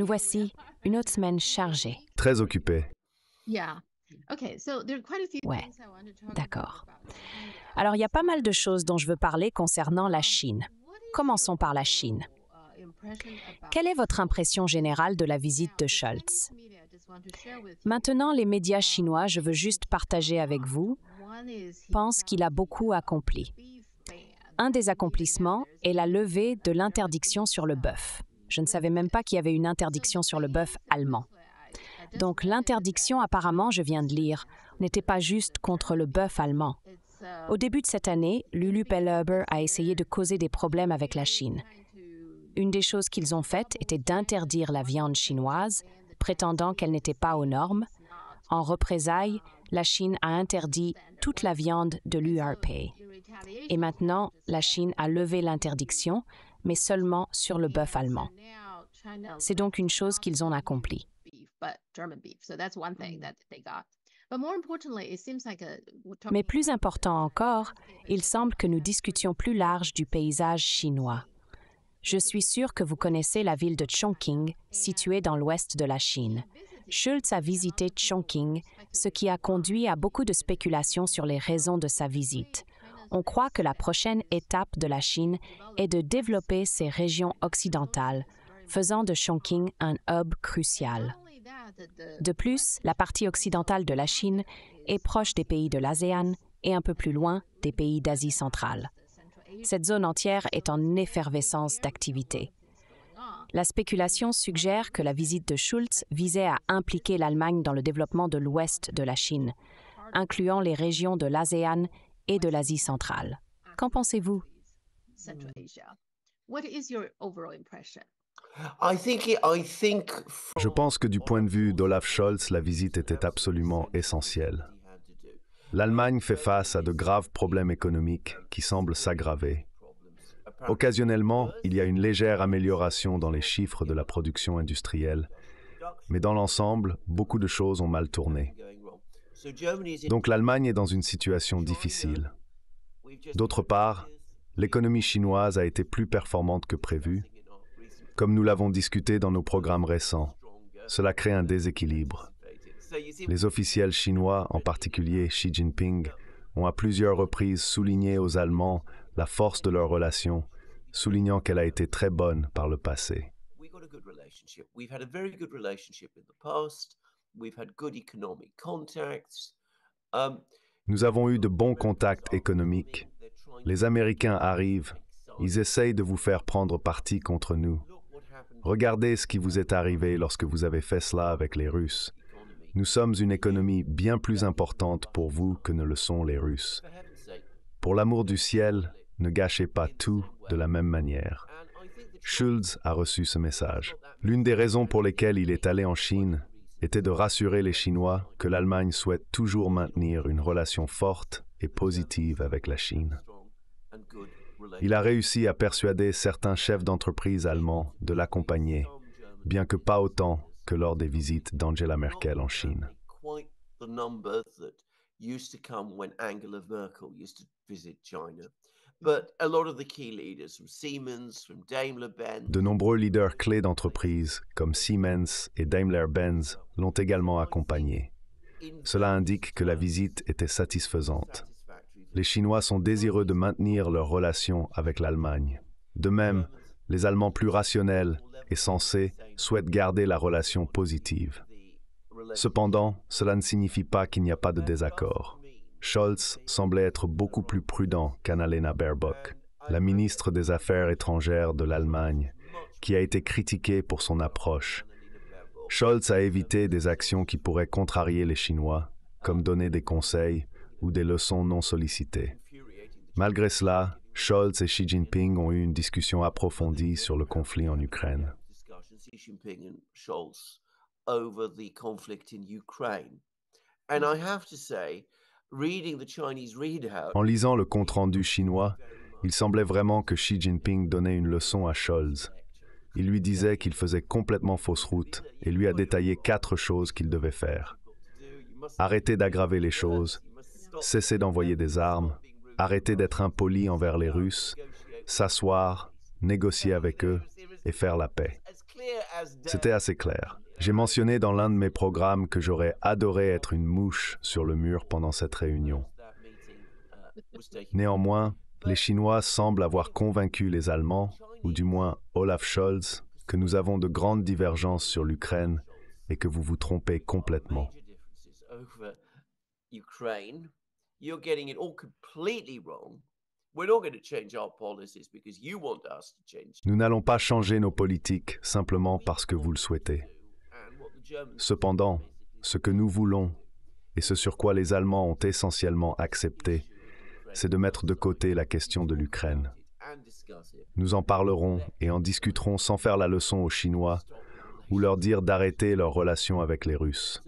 Nous voici une autre semaine chargée. Très occupé. Ouais, d'accord. Alors, il y a pas mal de choses dont je veux parler concernant la Chine. Commençons par la Chine. Quelle est votre impression générale de la visite de Scholz? Maintenant, les médias chinois, je veux juste partager avec vous, pensent qu'il a beaucoup accompli. Un des accomplissements est la levée de l'interdiction sur le bœuf. Je ne savais même pas qu'il y avait une interdiction sur le bœuf allemand. Donc l'interdiction, apparemment, je viens de lire, n'était pas juste contre le bœuf allemand. Au début de cette année, Lulu Pellhuber a essayé de causer des problèmes avec la Chine. Une des choses qu'ils ont faites était d'interdire la viande chinoise, prétendant qu'elle n'était pas aux normes. En représailles, la Chine a interdit toute la viande de l'URP. Et maintenant, la Chine a levé l'interdiction, mais seulement sur le bœuf allemand. C'est donc une chose qu'ils ont accomplie. Mais plus important encore, il semble que nous discutions plus large du paysage chinois. Je suis sûre que vous connaissez la ville de Chongqing, située dans l'ouest de la Chine. Scholz a visité Chongqing, ce qui a conduit à beaucoup de spéculations sur les raisons de sa visite. On croit que la prochaine étape de la Chine est de développer ces régions occidentales, faisant de Chongqing un hub crucial. De plus, la partie occidentale de la Chine est proche des pays de l'ASEAN et un peu plus loin des pays d'Asie centrale. Cette zone entière est en effervescence d'activité. La spéculation suggère que la visite de Scholz visait à impliquer l'Allemagne dans le développement de l'ouest de la Chine, incluant les régions de l'ASEAN et de l'Asie centrale. Qu'en pensez-vous? Je pense que du point de vue d'Olaf Scholz, la visite était absolument essentielle. L'Allemagne fait face à de graves problèmes économiques qui semblent s'aggraver. Occasionnellement, il y a une légère amélioration dans les chiffres de la production industrielle, mais dans l'ensemble, beaucoup de choses ont mal tourné. Donc l'Allemagne est dans une situation difficile. D'autre part, l'économie chinoise a été plus performante que prévu. Comme nous l'avons discuté dans nos programmes récents, cela crée un déséquilibre. Les officiels chinois, en particulier Xi Jinping, ont à plusieurs reprises souligné aux Allemands la force de leur relation, soulignant qu'elle a été très bonne par le passé. Nous avons eu de bons contacts économiques. Les Américains arrivent, ils essayent de vous faire prendre parti contre nous. Regardez ce qui vous est arrivé lorsque vous avez fait cela avec les Russes. Nous sommes une économie bien plus importante pour vous que ne le sont les Russes. Pour l'amour du ciel, ne gâchez pas tout de la même manière. Scholz a reçu ce message. L'une des raisons pour lesquelles il est allé en Chine était de rassurer les Chinois que l'Allemagne souhaite toujours maintenir une relation forte et positive avec la Chine. Il a réussi à persuader certains chefs d'entreprise allemands de l'accompagner, bien que pas autant que lors des visites d'Angela Merkel en Chine. De nombreux leaders clés d'entreprises, comme Siemens et Daimler-Benz, l'ont également accompagné. Cela indique que la visite était satisfaisante. Les Chinois sont désireux de maintenir leurs relations avec l'Allemagne. De même, les Allemands plus rationnels et sensés souhaitent garder la relation positive. Cependant, cela ne signifie pas qu'il n'y a pas de désaccord. Scholz semblait être beaucoup plus prudent qu'Annalena Baerbock, la ministre des Affaires étrangères de l'Allemagne, qui a été critiquée pour son approche. Scholz a évité des actions qui pourraient contrarier les Chinois, comme donner des conseils ou des leçons non sollicitées. Malgré cela, Scholz et Xi Jinping ont eu une discussion approfondie sur le conflit en Ukraine. En lisant le compte-rendu chinois, il semblait vraiment que Xi Jinping donnait une leçon à Scholz. Il lui disait qu'il faisait complètement fausse route et lui a détaillé 4 choses qu'il devait faire. Arrêter d'aggraver les choses, cesser d'envoyer des armes, arrêter d'être impoli envers les Russes, s'asseoir, négocier avec eux et faire la paix. C'était assez clair. J'ai mentionné dans l'un de mes programmes que j'aurais adoré être une mouche sur le mur pendant cette réunion. Néanmoins, les Chinois semblent avoir convaincu les Allemands, ou du moins Olaf Scholz, que nous avons de grandes divergences sur l'Ukraine et que vous vous trompez complètement. Nous n'allons pas changer nos politiques simplement parce que vous le souhaitez. Cependant, ce que nous voulons, et ce sur quoi les Allemands ont essentiellement accepté, c'est de mettre de côté la question de l'Ukraine. Nous en parlerons et en discuterons sans faire la leçon aux Chinois ou leur dire d'arrêter leurs relations avec les Russes.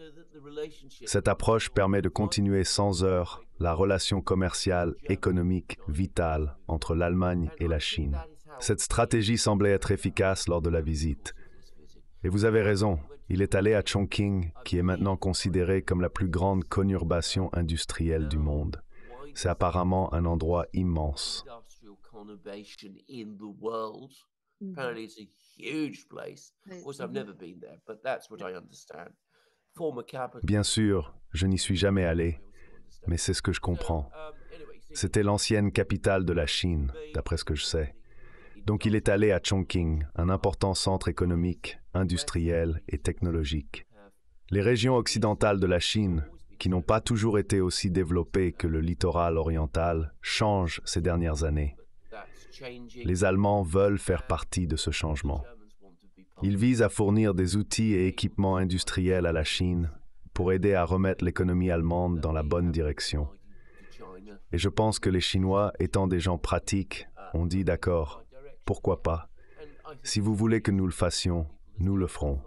Cette approche permet de continuer sans heurts la relation commerciale, économique, vitale entre l'Allemagne et la Chine. Cette stratégie semblait être efficace lors de la visite. Et vous avez raison, il est allé à Chongqing, qui est maintenant considérée comme la plus grande conurbation industrielle du monde. C'est apparemment un endroit immense. Bien sûr, je n'y suis jamais allé, mais c'est ce que je comprends. C'était l'ancienne capitale de la Chine, d'après ce que je sais. Donc il est allé à Chongqing, un important centre économique, industriel et technologique. Les régions occidentales de la Chine, qui n'ont pas toujours été aussi développées que le littoral oriental, changent ces dernières années. Les Allemands veulent faire partie de ce changement. Ils visent à fournir des outils et équipements industriels à la Chine pour aider à remettre l'économie allemande dans la bonne direction. Et je pense que les Chinois, étant des gens pratiques, ont dit d'accord, pourquoi pas? Si vous voulez que nous le fassions, nous le ferons.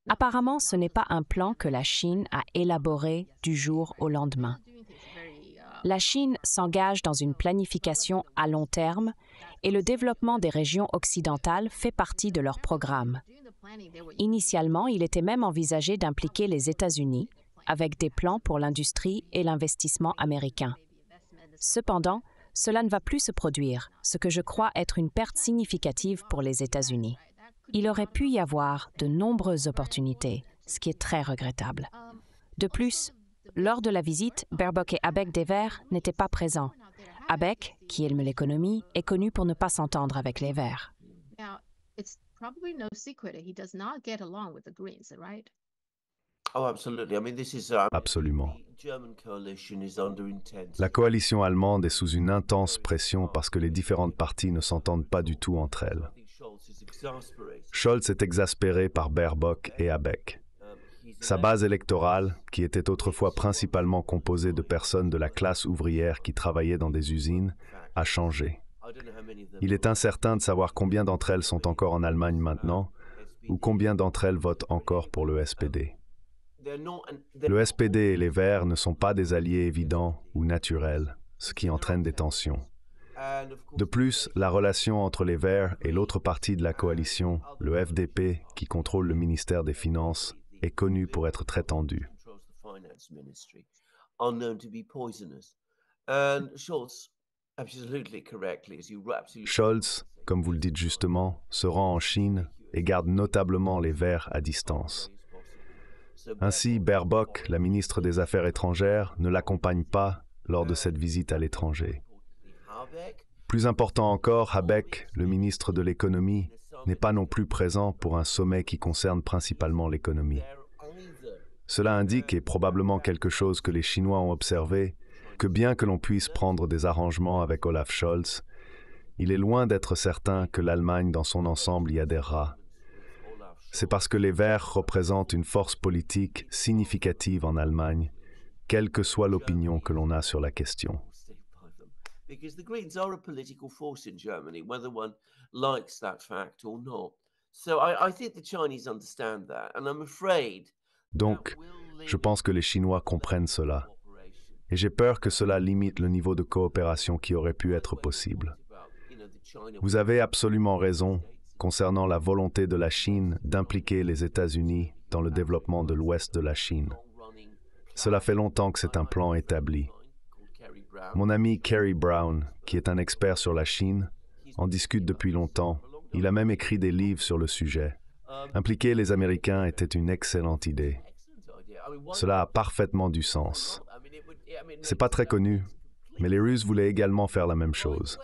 Apparemment, ce n'est pas un plan que la Chine a élaboré du jour au lendemain. La Chine s'engage dans une planification à long terme et le développement des régions occidentales fait partie de leur programme. Initialement, il était même envisagé d'impliquer les États-Unis avec des plans pour l'industrie et l'investissement américain. Cependant, cela ne va plus se produire, ce que je crois être une perte significative pour les États-Unis. Il aurait pu y avoir de nombreuses opportunités, ce qui est très regrettable. De plus, lors de la visite, Baerbock et Habeck des Verts n'étaient pas présents. Habeck, qui aime l'économie, est connu pour ne pas s'entendre avec les Verts. Absolument. La coalition allemande est sous une intense pression parce que les différentes parties ne s'entendent pas du tout entre elles. Scholz est exaspéré par Baerbock et Habeck. Sa base électorale, qui était autrefois principalement composée de personnes de la classe ouvrière qui travaillaient dans des usines, a changé. Il est incertain de savoir combien d'entre elles sont encore en Allemagne maintenant ou combien d'entre elles votent encore pour le SPD. Le SPD et les Verts ne sont pas des alliés évidents ou naturels, ce qui entraîne des tensions. De plus, la relation entre les Verts et l'autre partie de la coalition, le FDP, qui contrôle le ministère des Finances, est connue pour être très tendue. Scholz, comme vous le dites justement, se rend en Chine et garde notablement les Verts à distance. Ainsi, Baerbock, la ministre des Affaires étrangères, ne l'accompagne pas lors de cette visite à l'étranger. Plus important encore, Habeck, le ministre de l'Économie, n'est pas non plus présent pour un sommet qui concerne principalement l'économie. Cela indique, et probablement quelque chose que les Chinois ont observé, que bien que l'on puisse prendre des arrangements avec Olaf Scholz, il est loin d'être certain que l'Allemagne dans son ensemble y adhérera. C'est parce que les Verts représentent une force politique significative en Allemagne, quelle que soit l'opinion que l'on a sur la question. Because the Greens are a political force in Germany, whether one likes that fact or not. So I think the Chinese understand that, and I'm afraid. Donc, je pense que les Chinois comprennent cela. Et j'ai peur que cela limite le niveau de coopération qui aurait pu être possible. Vous avez absolument raison concernant la volonté de la Chine d'impliquer les États-Unis dans le développement de l'ouest de la Chine. Cela fait longtemps que c'est un plan établi. Mon ami Kerry Brown, qui est un expert sur la Chine, en discute depuis longtemps. Il a même écrit des livres sur le sujet. Impliquer les Américains était une excellente idée. Cela a parfaitement du sens. C'est pas très connu, mais les Russes voulaient également faire la même chose.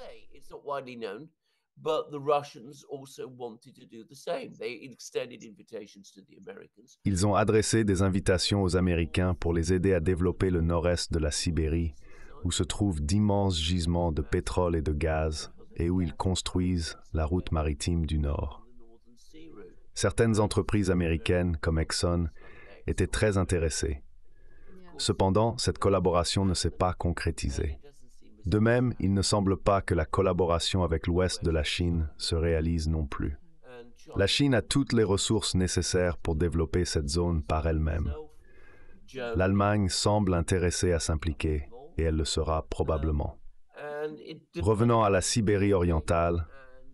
Ils ont adressé des invitations aux Américains pour les aider à développer le nord-est de la Sibérie, où se trouvent d'immenses gisements de pétrole et de gaz, et où ils construisent la route maritime du Nord. Certaines entreprises américaines, comme Exxon, étaient très intéressées. Cependant, cette collaboration ne s'est pas concrétisée. De même, il ne semble pas que la collaboration avec l'ouest de la Chine se réalise non plus. La Chine a toutes les ressources nécessaires pour développer cette zone par elle-même. L'Allemagne semble intéressée à s'impliquer, et elle le sera probablement. Revenant à la Sibérie orientale,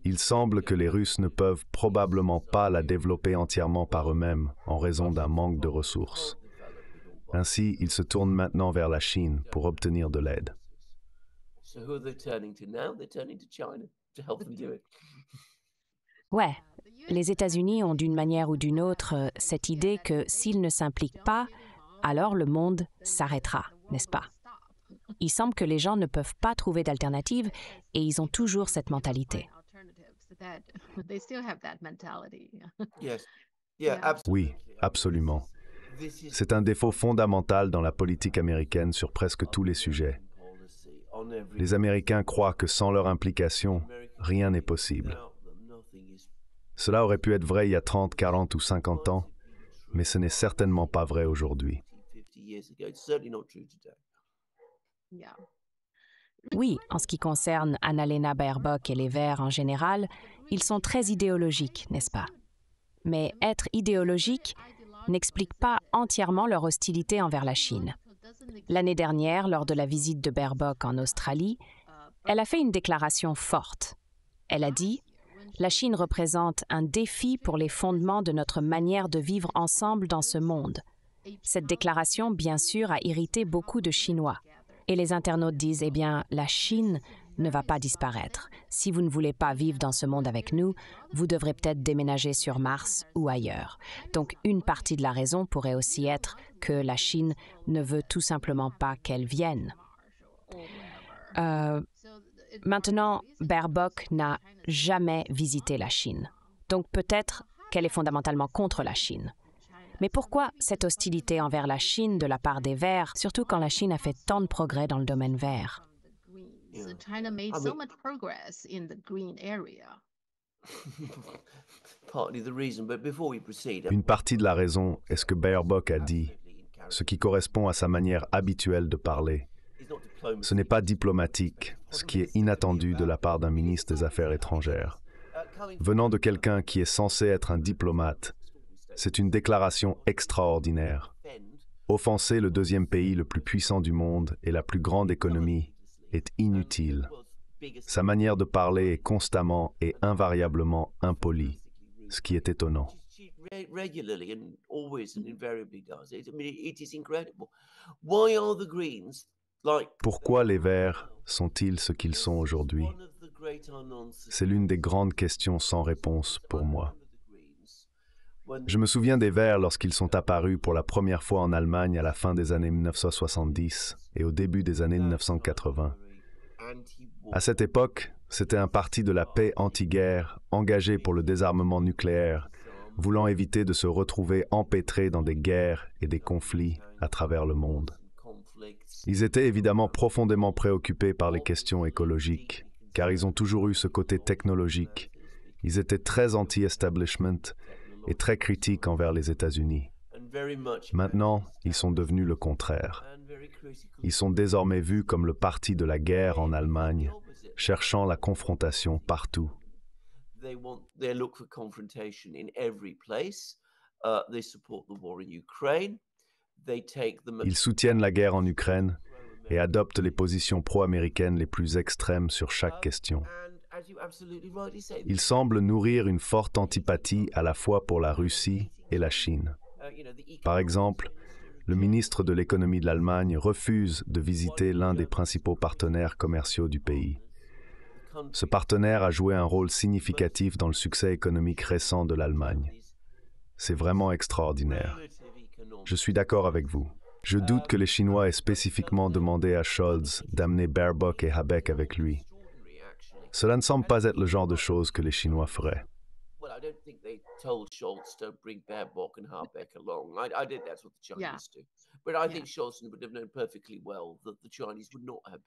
il semble que les Russes ne peuvent probablement pas la développer entièrement par eux-mêmes en raison d'un manque de ressources. Ainsi, ils se tournent maintenant vers la Chine pour obtenir de l'aide. Ouais, les États-Unis ont d'une manière ou d'une autre cette idée que s'ils ne s'impliquent pas, alors le monde s'arrêtera, n'est-ce pas? Il semble que les gens ne peuvent pas trouver d'alternative et ils ont toujours cette mentalité. Oui, absolument. C'est un défaut fondamental dans la politique américaine sur presque tous les sujets. Les Américains croient que sans leur implication, rien n'est possible. Cela aurait pu être vrai il y a 30, 40 ou 50 ans, mais ce n'est certainement pas vrai aujourd'hui. Oui, en ce qui concerne Annalena Baerbock et les Verts en général, ils sont très idéologiques, n'est-ce pas? Mais être idéologique n'explique pas entièrement leur hostilité envers la Chine. L'année dernière, lors de la visite de Baerbock en Australie, elle a fait une déclaration forte. Elle a dit « La Chine représente un défi pour les fondements de notre manière de vivre ensemble dans ce monde ». Cette déclaration, bien sûr, a irrité beaucoup de Chinois. Et les internautes disent « Eh bien, la Chine ne va pas disparaître. Si vous ne voulez pas vivre dans ce monde avec nous, vous devrez peut-être déménager sur Mars ou ailleurs. » Donc, une partie de la raison pourrait aussi être que la Chine ne veut tout simplement pas qu'elle vienne. Maintenant, Baerbock n'a jamais visité la Chine. Donc, peut-être qu'elle est fondamentalement contre la Chine. Mais pourquoi cette hostilité envers la Chine de la part des Verts, surtout quand la Chine a fait tant de progrès dans le domaine vert? Une partie de la raison est ce que Baerbock a dit, ce qui correspond à sa manière habituelle de parler. Ce n'est pas diplomatique, ce qui est inattendu de la part d'un ministre des Affaires étrangères. Venant de quelqu'un qui est censé être un diplomate, c'est une déclaration extraordinaire. Offenser le deuxième pays le plus puissant du monde et la plus grande économie est inutile. Sa manière de parler est constamment et invariablement impolie, ce qui est étonnant. Pourquoi les Verts sont-ils ce qu'ils sont aujourd'hui? C'est l'une des grandes questions sans réponse pour moi. Je me souviens des Verts lorsqu'ils sont apparus pour la première fois en Allemagne à la fin des années 1970 et au début des années 1980. À cette époque, c'était un parti de la paix anti-guerre, engagé pour le désarmement nucléaire, voulant éviter de se retrouver empêtrés dans des guerres et des conflits à travers le monde. Ils étaient évidemment profondément préoccupés par les questions écologiques, car ils ont toujours eu ce côté technologique. Ils étaient très anti-establishment et très critiques envers les États-Unis. Maintenant, ils sont devenus le contraire. Ils sont désormais vus comme le parti de la guerre en Allemagne, cherchant la confrontation partout. Ils soutiennent la guerre en Ukraine et adoptent les positions pro-américaines les plus extrêmes sur chaque question. Ils semblent nourrir une forte antipathie à la fois pour la Russie et la Chine. Par exemple, le ministre de l'économie de l'Allemagne refuse de visiter l'un des principaux partenaires commerciaux du pays. Ce partenaire a joué un rôle significatif dans le succès économique récent de l'Allemagne. C'est vraiment extraordinaire. Je suis d'accord avec vous. Je doute que les Chinois aient spécifiquement demandé à Scholz d'amener Baerbock et Habeck avec lui. Cela ne semble pas être le genre de choses que les Chinois feraient.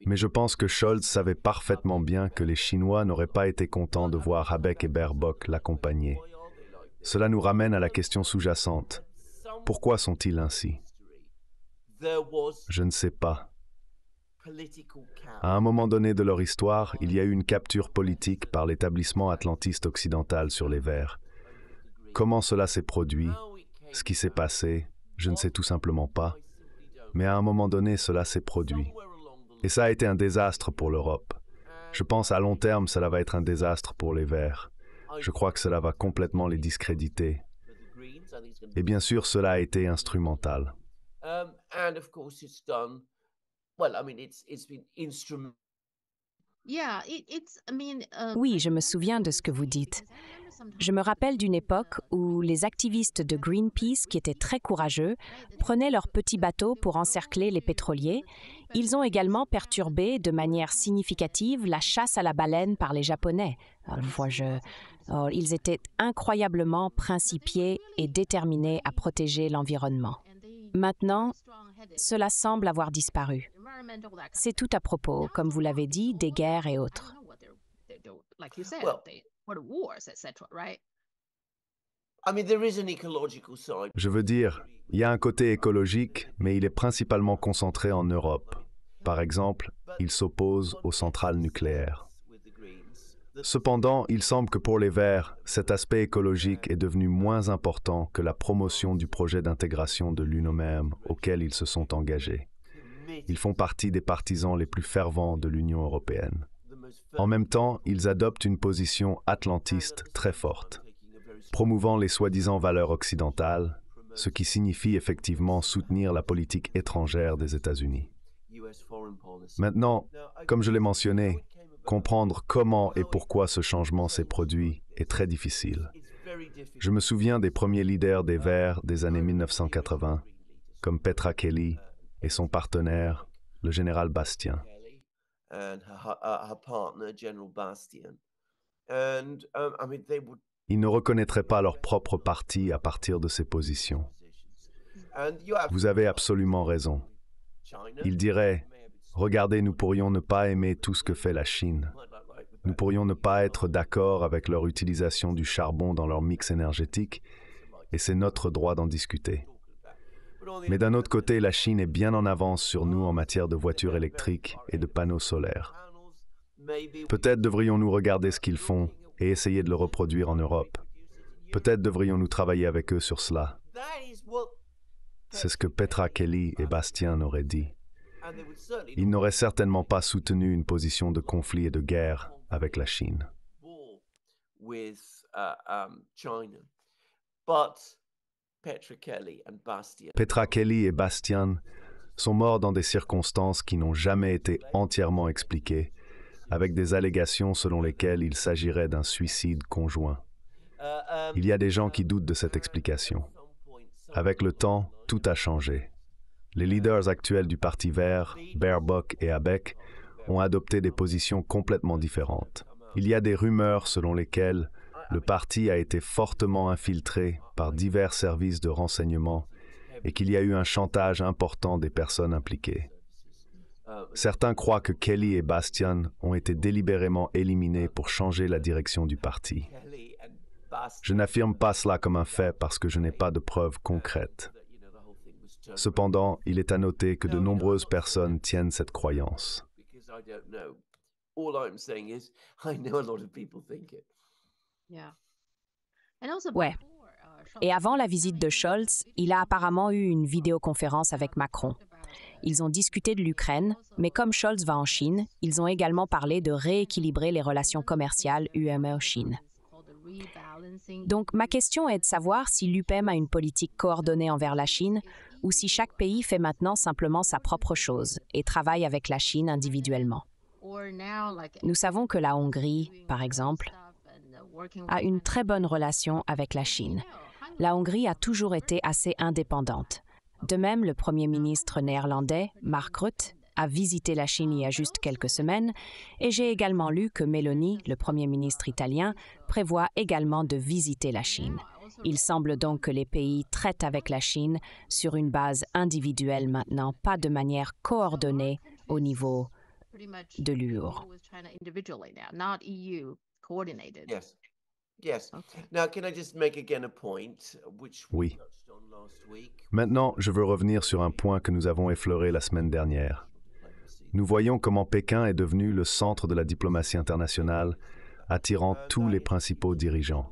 Mais je pense que Scholz savait parfaitement bien que les Chinois n'auraient pas été contents de voir Habeck et Baerbock l'accompagner. Cela nous ramène à la question sous-jacente. Pourquoi sont-ils ainsi? Je ne sais pas. À un moment donné de leur histoire, il y a eu une capture politique par l'établissement atlantiste occidental sur les Verts. Comment cela s'est produit, ce qui s'est passé, je ne sais tout simplement pas. Mais à un moment donné, cela s'est produit. Et ça a été un désastre pour l'Europe. Je pense à long terme, cela va être un désastre pour les Verts. Je crois que cela va complètement les discréditer. Et bien sûr, cela a été instrumental. Oui, je me souviens de ce que vous dites. Je me rappelle d'une époque où les activistes de Greenpeace, qui étaient très courageux, prenaient leurs petits bateaux pour encercler les pétroliers. Ils ont également perturbé de manière significative la chasse à la baleine par les Japonais. Ils étaient incroyablement principiés et déterminés à protéger l'environnement. Maintenant, cela semble avoir disparu. C'est tout à propos, comme vous l'avez dit, des guerres et autres. Je veux dire, il y a un côté écologique, mais il est principalement concentré en Europe. Par exemple, il s'oppose aux centrales nucléaires. Cependant, il semble que pour les Verts, cet aspect écologique est devenu moins important que la promotion du projet d'intégration de l'UE auquel ils se sont engagés. Ils font partie des partisans les plus fervents de l'Union européenne. En même temps, ils adoptent une position atlantiste très forte, promouvant les soi-disant valeurs occidentales, ce qui signifie effectivement soutenir la politique étrangère des États-Unis. Maintenant, comme je l'ai mentionné, comprendre comment et pourquoi ce changement s'est produit est très difficile. Je me souviens des premiers leaders des Verts des années 1980, comme Petra Kelly et son partenaire, le général Bastien. Ils ne reconnaîtraient pas leur propre parti à partir de ces positions. Vous avez absolument raison. Ils diraient: regardez, nous pourrions ne pas aimer tout ce que fait la Chine. Nous pourrions ne pas être d'accord avec leur utilisation du charbon dans leur mix énergétique, et c'est notre droit d'en discuter. Mais d'un autre côté, la Chine est bien en avance sur nous en matière de voitures électriques et de panneaux solaires. Peut-être devrions-nous regarder ce qu'ils font et essayer de le reproduire en Europe. Peut-être devrions-nous travailler avec eux sur cela. C'est ce que Petra Kelly et Bastien auraient dit. Ils n'auraient certainement pas soutenu une position de conflit et de guerre avec la Chine. Petra Kelly et Bastien sont morts dans des circonstances qui n'ont jamais été entièrement expliquées, avec des allégations selon lesquelles il s'agirait d'un suicide conjoint. Il y a des gens qui doutent de cette explication. Avec le temps, tout a changé. Les leaders actuels du Parti vert, Baerbock et Habeck, ont adopté des positions complètement différentes. Il y a des rumeurs selon lesquelles le parti a été fortement infiltré par divers services de renseignement et qu'il y a eu un chantage important des personnes impliquées. Certains croient que Kelly et Bastien ont été délibérément éliminés pour changer la direction du parti. Je n'affirme pas cela comme un fait parce que je n'ai pas de preuves concrètes. Cependant, il est à noter que de nombreuses personnes tiennent cette croyance. Ouais. Et avant la visite de Scholz, il a apparemment eu une vidéoconférence avec Macron. Ils ont discuté de l'Ukraine, mais comme Scholz va en Chine, ils ont également parlé de rééquilibrer les relations commerciales UME-Chine. Donc, ma question est de savoir si l'UPM a une politique coordonnée envers la Chine ou si chaque pays fait maintenant simplement sa propre chose et travaille avec la Chine individuellement. Nous savons que la Hongrie, par exemple, a une très bonne relation avec la Chine. La Hongrie a toujours été assez indépendante. De même, le Premier ministre néerlandais, Mark Rutte, a visité la Chine il y a juste quelques semaines, et j'ai également lu que Meloni, le Premier ministre italien, prévoit également de visiter la Chine. Il semble donc que les pays traitent avec la Chine sur une base individuelle maintenant, pas de manière coordonnée au niveau de l'UE. Oui. Maintenant, je veux revenir sur un point que nous avons effleuré la semaine dernière. Nous voyons comment Pékin est devenu le centre de la diplomatie internationale, attirant tous les principaux dirigeants.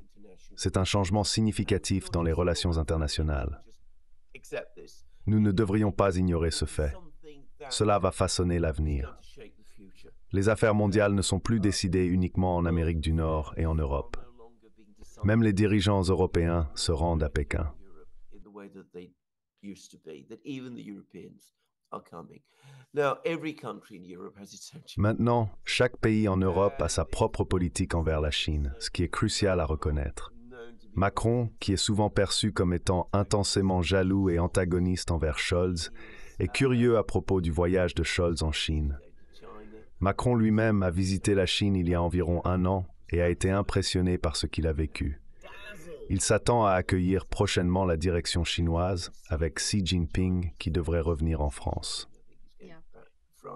C'est un changement significatif dans les relations internationales. Nous ne devrions pas ignorer ce fait. Cela va façonner l'avenir. Les affaires mondiales ne sont plus décidées uniquement en Amérique du Nord et en Europe. Même les dirigeants européens se rendent à Pékin. Maintenant, chaque pays en Europe a sa propre politique envers la Chine, ce qui est crucial à reconnaître. Macron, qui est souvent perçu comme étant intensément jaloux et antagoniste envers Scholz, est curieux à propos du voyage de Scholz en Chine. Macron lui-même a visité la Chine il y a environ 1 an et a été impressionné par ce qu'il a vécu. Il s'attend à accueillir prochainement la direction chinoise avec Xi Jinping qui devrait revenir en France.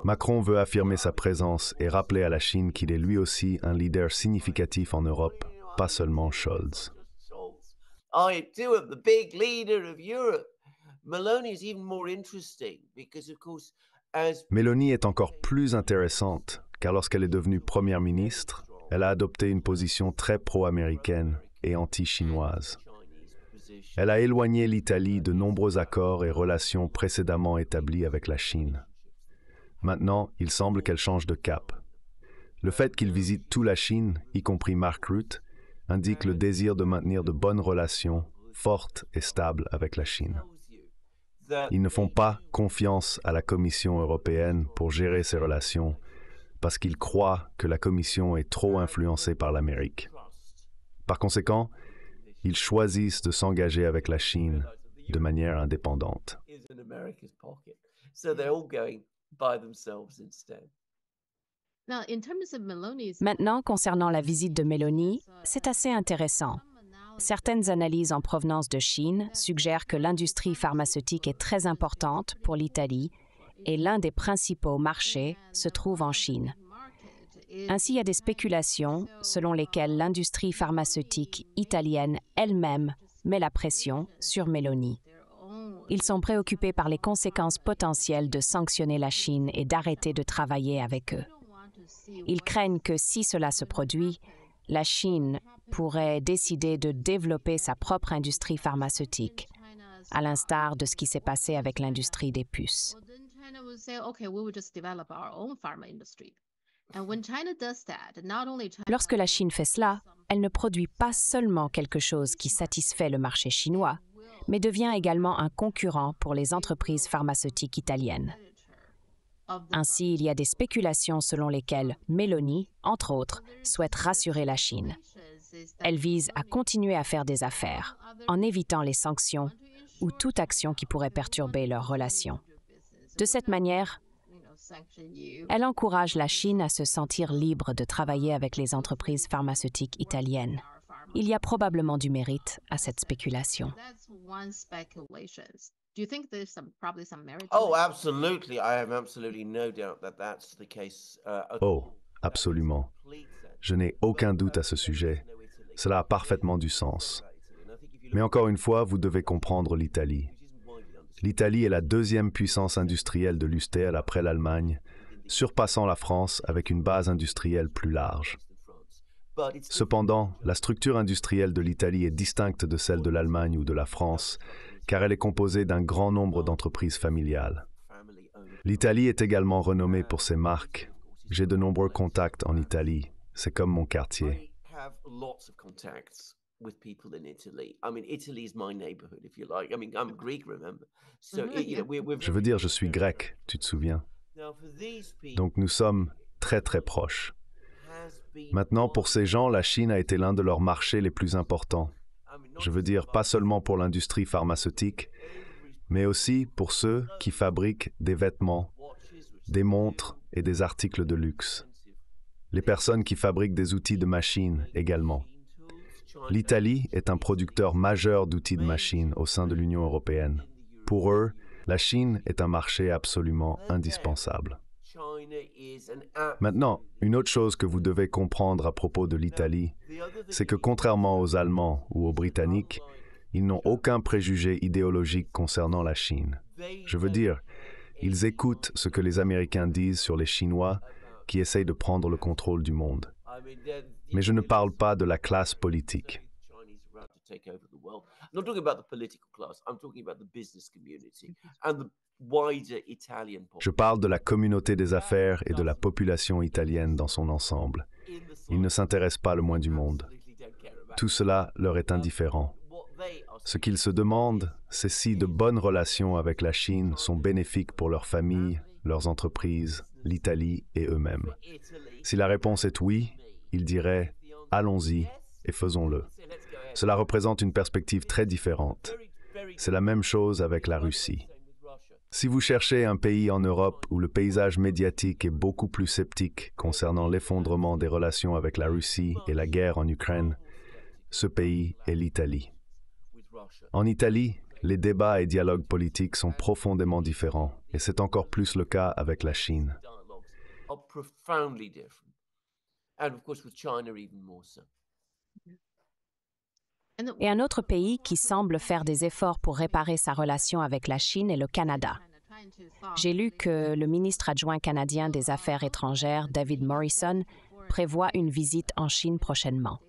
Macron veut affirmer sa présence et rappeler à la Chine qu'il est lui aussi un leader significatif en Europe, pas seulement Scholz. I too am the big leader of Europe. Meloni is even more interesting because, of course, Meloni est encore plus intéressante car lorsqu'elle est devenue première ministre, elle a adopté une position très pro-américaine et anti-chinoise. Elle a éloigné l'Italie de nombreux accords et relations précédemment établis avec la Chine. Maintenant, il semble qu'elle change de cap. Le fait qu'il visite toute la Chine, y compris Mark Rutte, indique le désir de maintenir de bonnes relations fortes et stables avec la Chine. Ils ne font pas confiance à la Commission européenne pour gérer ces relations parce qu'ils croient que la Commission est trop influencée par l'Amérique. Par conséquent, ils choisissent de s'engager avec la Chine de manière indépendante. Maintenant, concernant la visite de Meloni, c'est assez intéressant. Certaines analyses en provenance de Chine suggèrent que l'industrie pharmaceutique est très importante pour l'Italie et l'un des principaux marchés se trouve en Chine. Ainsi, il y a des spéculations selon lesquelles l'industrie pharmaceutique italienne elle-même met la pression sur Meloni. Ils sont préoccupés par les conséquences potentielles de sanctionner la Chine et d'arrêter de travailler avec eux. Ils craignent que si cela se produit, la Chine pourrait décider de développer sa propre industrie pharmaceutique, à l'instar de ce qui s'est passé avec l'industrie des puces. Lorsque la Chine fait cela, elle ne produit pas seulement quelque chose qui satisfait le marché chinois, mais devient également un concurrent pour les entreprises pharmaceutiques italiennes. Ainsi, il y a des spéculations selon lesquelles Meloni, entre autres, souhaite rassurer la Chine. Elle vise à continuer à faire des affaires, en évitant les sanctions ou toute action qui pourrait perturber leurs relations. De cette manière, elle encourage la Chine à se sentir libre de travailler avec les entreprises pharmaceutiques italiennes. Il y a probablement du mérite à cette spéculation. Oh, absolutely. I have absolutely no doubt that that's the case. Oh, absolument. Je n'ai aucun doute à ce sujet. Cela a parfaitement du sens. Mais encore une fois, vous devez comprendre l'Italie. L'Italie est la deuxième puissance industrielle de l'USTL après l'Allemagne, surpassant la France avec une base industrielle plus large. Cependant, la structure industrielle de l'Italie est distincte de celle de l'Allemagne ou de la France, car elle est composée d'un grand nombre d'entreprises familiales. L'Italie est également renommée pour ses marques. J'ai de nombreux contacts en Italie. C'est comme mon quartier. with people in Italy. I mean, Italy is my neighborhood, if you like. I mean, I'm Greek, remember? So, we're Je veux dire, je suis grec, tu te souviens. Now, for these people, Donc nous sommes très très proches. has been Maintenant, pour ces gens, la Chine a été l'un de leurs marchés les plus importants. Je veux dire, pas seulement pour l'industrie pharmaceutique, mais aussi pour ceux qui fabriquent des vêtements, des montres et des articles de luxe. Les personnes qui fabriquent des outils de machine également. L'Italie est un producteur majeur d'outils de machine au sein de l'Union européenne. Pour eux, la Chine est un marché absolument indispensable. Maintenant, une autre chose que vous devez comprendre à propos de l'Italie, c'est que contrairement aux Allemands ou aux Britanniques, ils n'ont aucun préjugé idéologique concernant la Chine. Je veux dire, ils écoutent ce que les Américains disent sur les Chinois qui essayent de prendre le contrôle du monde. Mais je ne parle pas de la classe politique. Je parle de la communauté des affaires et de la population italienne dans son ensemble. Ils ne s'intéressent pas le moins du monde. Tout cela leur est indifférent. Ce qu'ils se demandent, c'est si de bonnes relations avec la Chine sont bénéfiques pour leurs familles, leurs entreprises, l'Italie et eux-mêmes. Si la réponse est oui, ils diraient « allons-y et faisons-le ». Cela représente une perspective très différente. C'est la même chose avec la Russie. Si vous cherchez un pays en Europe où le paysage médiatique est beaucoup plus sceptique concernant l'effondrement des relations avec la Russie et la guerre en Ukraine, ce pays est l'Italie. En Italie, les débats et dialogues politiques sont profondément différents, et c'est encore plus le cas avec la Chine. Et un autre pays qui semble faire des efforts pour réparer sa relation avec la Chine est le Canada. J'ai lu que le ministre adjoint canadien des Affaires étrangères, David Morrison, prévoit une visite en Chine prochainement.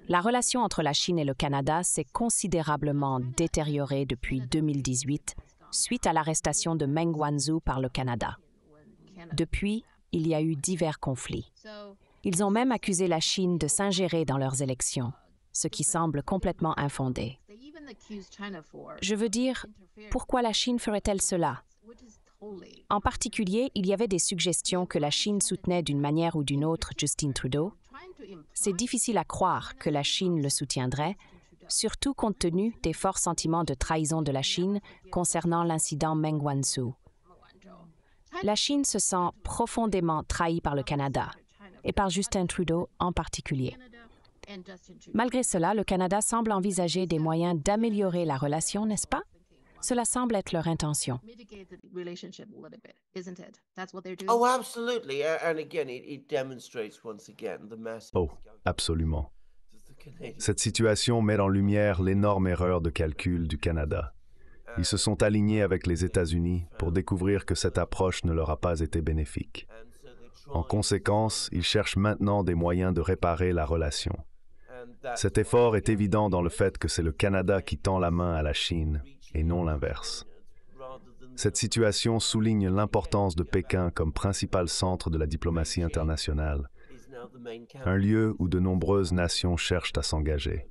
La relation entre la Chine et le Canada s'est considérablement détériorée depuis 2018 suite à l'arrestation de Meng Wanzhou par le Canada. Depuis, il y a eu divers conflits. Ils ont même accusé la Chine de s'ingérer dans leurs élections, ce qui semble complètement infondé. Je veux dire, pourquoi la Chine ferait-elle cela? En particulier, il y avait des suggestions que la Chine soutenait d'une manière ou d'une autre Justin Trudeau. C'est difficile à croire que la Chine le soutiendrait, surtout compte tenu des forts sentiments de trahison de la Chine concernant l'incident Meng Wanzhou. La Chine se sent profondément trahie par le Canada, et par Justin Trudeau en particulier. Malgré cela, le Canada semble envisager des moyens d'améliorer la relation, n'est-ce pas? Cela semble être leur intention. Oh, absolutely. And again, it demonstrates once again the massive. Oh, absolument. Cette situation met en lumière l'énorme erreur de calcul du Canada. Ils se sont alignés avec les États-Unis pour découvrir que cette approche ne leur a pas été bénéfique. En conséquence, ils cherchent maintenant des moyens de réparer la relation. Cet effort est évident dans le fait que c'est le Canada qui tend la main à la Chine et non l'inverse. Cette situation souligne l'importance de Pékin comme principal centre de la diplomatie internationale, un lieu où de nombreuses nations cherchent à s'engager.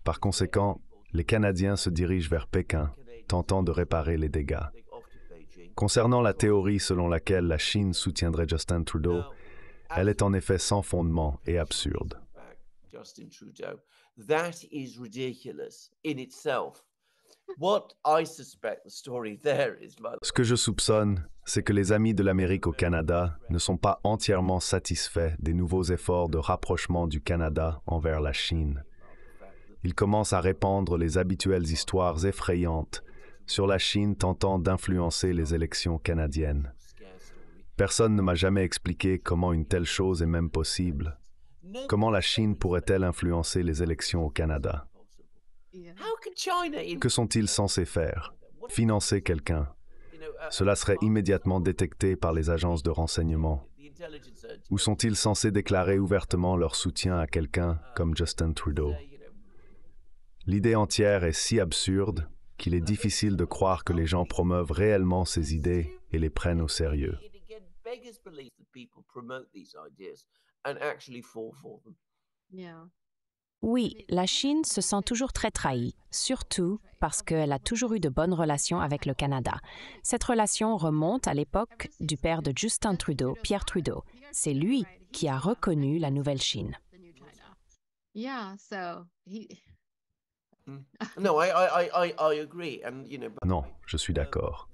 Par conséquent, les Canadiens se dirigent vers Pékin, tentant de réparer les dégâts. Concernant la théorie selon laquelle la Chine soutiendrait Justin Trudeau, elle est en effet sans fondement et absurde. Justin Trudeau. That is ridiculous in itself. What I suspect the story there is. Ce que je soupçonne, c'est que les amis de l'Amérique au Canada ne sont pas entièrement satisfaits des nouveaux efforts de rapprochement du Canada envers la Chine. Ils commencent à répandre les habituelles histoires effrayantes sur la Chine tentant d'influencer les élections canadiennes. Personne ne m'a jamais expliqué comment une telle chose est même possible. Comment la Chine pourrait-elle influencer les élections au Canada? Que sont-ils censés faire? Financer quelqu'un. Cela serait immédiatement détecté par les agences de renseignement. Ou sont-ils censés déclarer ouvertement leur soutien à quelqu'un comme Justin Trudeau? L'idée entière est si absurde qu'il est difficile de croire que les gens promeuvent réellement ces idées et les prennent au sérieux. And actually fall for them. Yeah. Oui, la Chine se sent toujours très trahie, surtout parce qu'elle a toujours eu de bonnes relations avec le Canada. Cette relation remonte à l'époque du père de Justin Trudeau, Pierre Trudeau. C'est lui qui a reconnu la Nouvelle Chine. Non, je suis d'accord.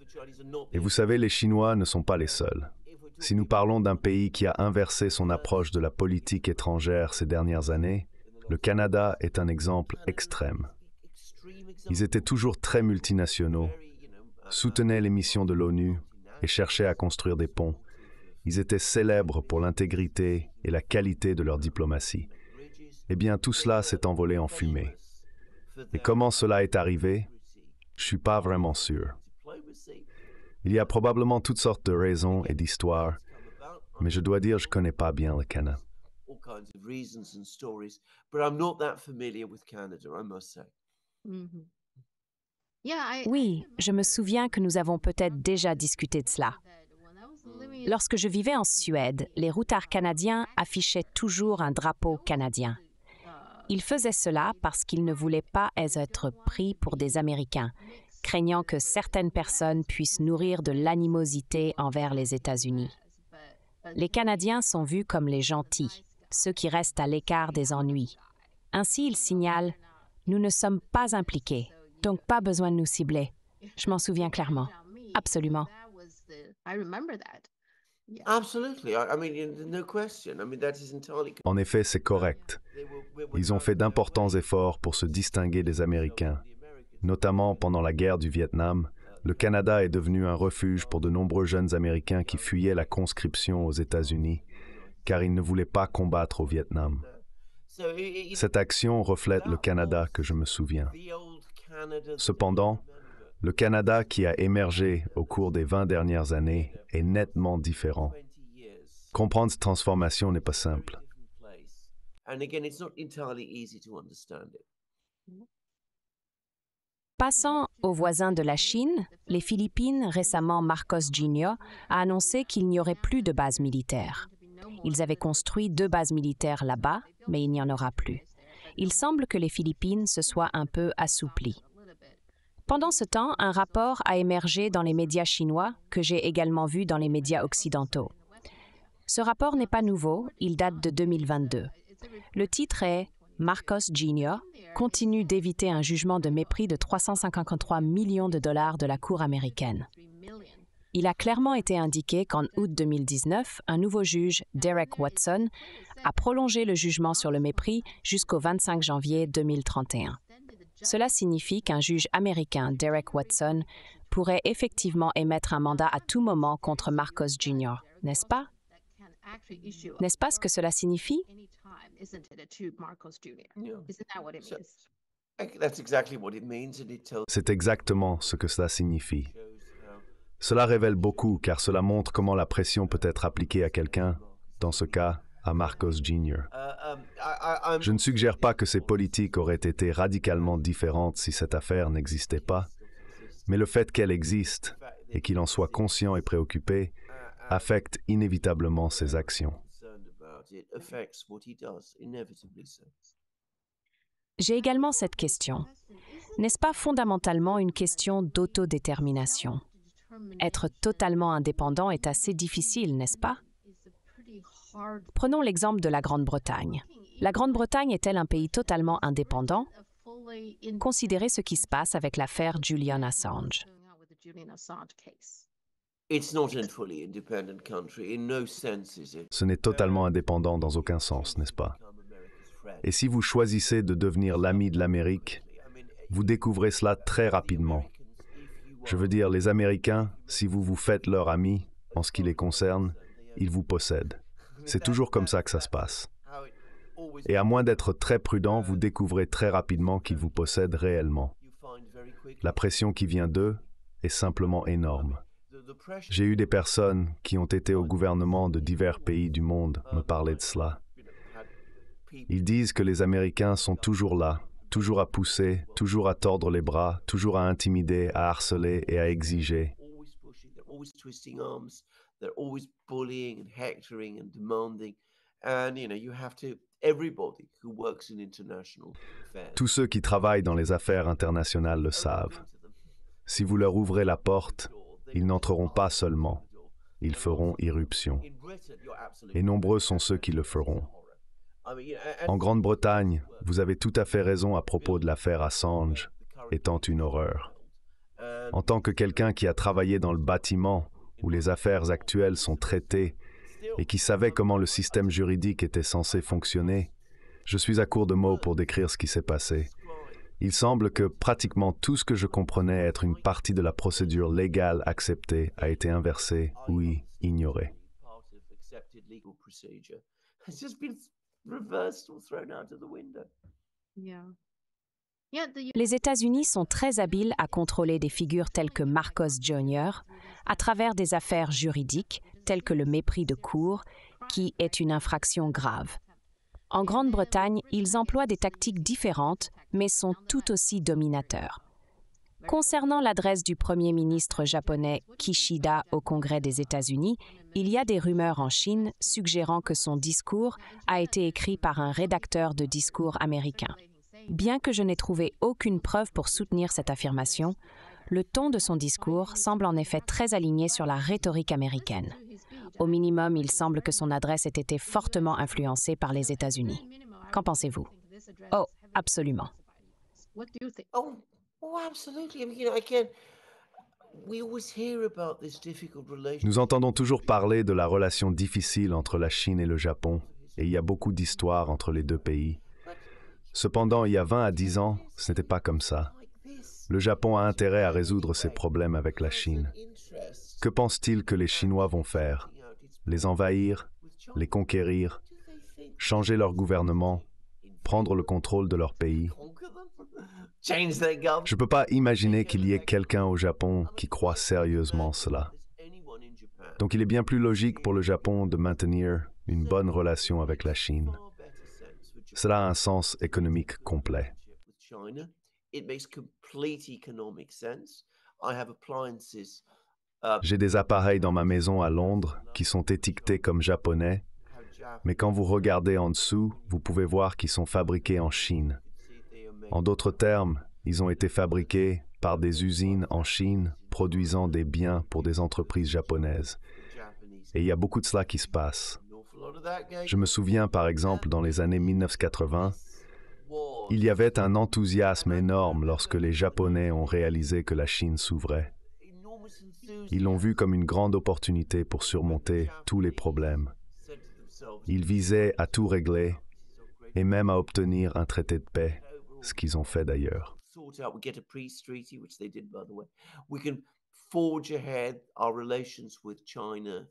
Et vous savez, les Chinois ne sont pas les seuls. Si nous parlons d'un pays qui a inversé son approche de la politique étrangère ces dernières années, le Canada est un exemple extrême. Ils étaient toujours très multinationaux, soutenaient les missions de l'ONU et cherchaient à construire des ponts. Ils étaient célèbres pour l'intégrité et la qualité de leur diplomatie. Eh bien, tout cela s'est envolé en fumée. Et comment cela est arrivé? Je ne suis pas vraiment sûr. Il y a probablement toutes sortes de raisons et d'histoires, mais je dois dire, je ne connais pas bien le Canada. Oui, je me souviens que nous avons peut-être déjà discuté de cela. Lorsque je vivais en Suède, les routards canadiens affichaient toujours un drapeau canadien. Ils faisaient cela parce qu'ils ne voulaient pas être pris pour des Américains, craignant que certaines personnes puissent nourrir de l'animosité envers les États-Unis. Les Canadiens sont vus comme les gentils, ceux qui restent à l'écart des ennuis. Ainsi, ils signalent « Nous ne sommes pas impliqués, donc pas besoin de nous cibler ». Je m'en souviens clairement. Absolument. En effet, c'est correct. Ils ont fait d'importants efforts pour se distinguer des Américains. Notamment pendant la guerre du Vietnam, le Canada est devenu un refuge pour de nombreux jeunes Américains qui fuyaient la conscription aux États-Unis, car ils ne voulaient pas combattre au Vietnam. Cette action reflète le Canada que je me souviens. Cependant, le Canada qui a émergé au cours des 20 dernières années est nettement différent. Comprendre cette transformation n'est pas simple. Passant aux voisins de la Chine, les Philippines, récemment Marcos Jr., a annoncé qu'il n'y aurait plus de bases militaires. Ils avaient construit 2 bases militaires là-bas, mais il n'y en aura plus. Il semble que les Philippines se soient un peu assouplies. Pendant ce temps, un rapport a émergé dans les médias chinois, que j'ai également vu dans les médias occidentaux. Ce rapport n'est pas nouveau, il date de 2022. Le titre est « Marcos Jr. continue d'éviter un jugement de mépris de 353 millions de dollars de la Cour américaine ». Il a clairement été indiqué qu'en août 2019, un nouveau juge, Derek Watson, a prolongé le jugement sur le mépris jusqu'au 25 janvier 2031. Cela signifie qu'un juge américain, Derek Watson, pourrait effectivement émettre un mandat à tout moment contre Marcos Jr., n'est-ce pas? N'est-ce pas ce que cela signifie? C'est exactement ce que cela signifie. Cela révèle beaucoup car cela montre comment la pression peut être appliquée à quelqu'un, dans ce cas, à Marcos Jr. Je ne suggère pas que ces politiques auraient été radicalement différentes si cette affaire n'existait pas, mais le fait qu'elle existe et qu'il en soit conscient et préoccupé affecte inévitablement ses actions. J'ai également cette question. N'est-ce pas fondamentalement une question d'autodétermination? Être totalement indépendant est assez difficile, n'est-ce pas? Prenons l'exemple de la Grande-Bretagne. La Grande-Bretagne est-elle un pays totalement indépendant? Considérez ce qui se passe avec l'affaire Julian Assange. Ce n'est totalement indépendant dans aucun sens, n'est-ce pas? Et si vous choisissez de devenir l'ami de l'Amérique, vous découvrez cela très rapidement. Je veux dire, les Américains, si vous vous faites leur ami, en ce qui les concerne, ils vous possèdent. C'est toujours comme ça que ça se passe. Et à moins d'être très prudent, vous découvrez très rapidement qu'ils vous possèdent réellement. La pression qui vient d'eux est simplement énorme. J'ai eu des personnes qui ont été au gouvernement de divers pays du monde me parler de cela. Ils disent que les Américains sont toujours là, toujours à pousser, toujours à tordre les bras, toujours à intimider, à harceler et à exiger. Tous ceux qui travaillent dans les affaires internationales le savent. Si vous leur ouvrez la porte, ils n'entreront pas seulement, ils feront irruption. Et nombreux sont ceux qui le feront. En Grande-Bretagne, vous avez tout à fait raison à propos de l'affaire Assange, étant une horreur. En tant que quelqu'un qui a travaillé dans le bâtiment, où les affaires actuelles sont traitées, et qui savait comment le système juridique était censé fonctionner, je suis à court de mots pour décrire ce qui s'est passé. Il semble que pratiquement tout ce que je comprenais être une partie de la procédure légale acceptée a été inversé ou ignoré. Les États-Unis sont très habiles à contrôler des figures telles que Marcos Jr. à travers des affaires juridiques telles que le mépris de cour, qui est une infraction grave. En Grande-Bretagne, ils emploient des tactiques différentes, mais sont tout aussi dominateurs. Concernant l'adresse du Premier ministre japonais Kishida au Congrès des États-Unis, il y a des rumeurs en Chine suggérant que son discours a été écrit par un rédacteur de discours américain. Bien que je n'ai trouvé aucune preuve pour soutenir cette affirmation, le ton de son discours semble en effet très aligné sur la rhétorique américaine. Au minimum, il semble que son adresse ait été fortement influencée par les États-Unis. Qu'en pensez-vous? Oh, absolument. Nous entendons toujours parler de la relation difficile entre la Chine et le Japon, et il y a beaucoup d'histoires entre les deux pays. Cependant, il y a 20 à 10 ans, ce n'était pas comme ça. Le Japon a intérêt à résoudre ses problèmes avec la Chine. Que pense-t-il que les Chinois vont faire? Les envahir, les conquérir, changer leur gouvernement, prendre le contrôle de leur pays? Je ne peux pas imaginer qu'il y ait quelqu'un au Japon qui croit sérieusement cela. Donc il est bien plus logique pour le Japon de maintenir une bonne relation avec la Chine. Cela a un sens économique complet. J'ai des appareils dans ma maison à Londres qui sont étiquetés comme japonais, mais quand vous regardez en dessous, vous pouvez voir qu'ils sont fabriqués en Chine. En d'autres termes, ils ont été fabriqués par des usines en Chine produisant des biens pour des entreprises japonaises. Et il y a beaucoup de cela qui se passe. Je me souviens par exemple dans les années 1980, il y avait un enthousiasme énorme lorsque les Japonais ont réalisé que la Chine s'ouvrait. Ils l'ont vu comme une grande opportunité pour surmonter tous les problèmes. Ils visaient à tout régler et même à obtenir un traité de paix, ce qu'ils ont fait d'ailleurs.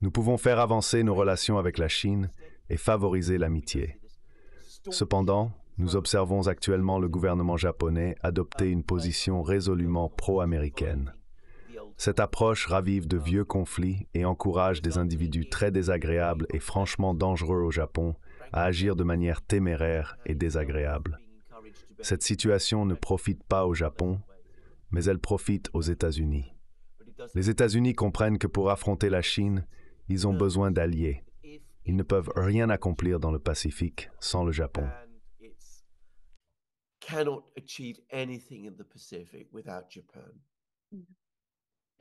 Nous pouvons faire avancer nos relations avec la Chine et favoriser l'amitié. Cependant, nous observons actuellement le gouvernement japonais adopter une position résolument pro-américaine. Cette approche ravive de vieux conflits et encourage des individus très désagréables et franchement dangereux au Japon à agir de manière téméraire et désagréable. Cette situation ne profite pas au Japon, mais elle profite aux États-Unis. Les États-Unis comprennent que pour affronter la Chine, ils ont besoin d'alliés. Ils ne peuvent rien accomplir dans le Pacifique sans le Japon.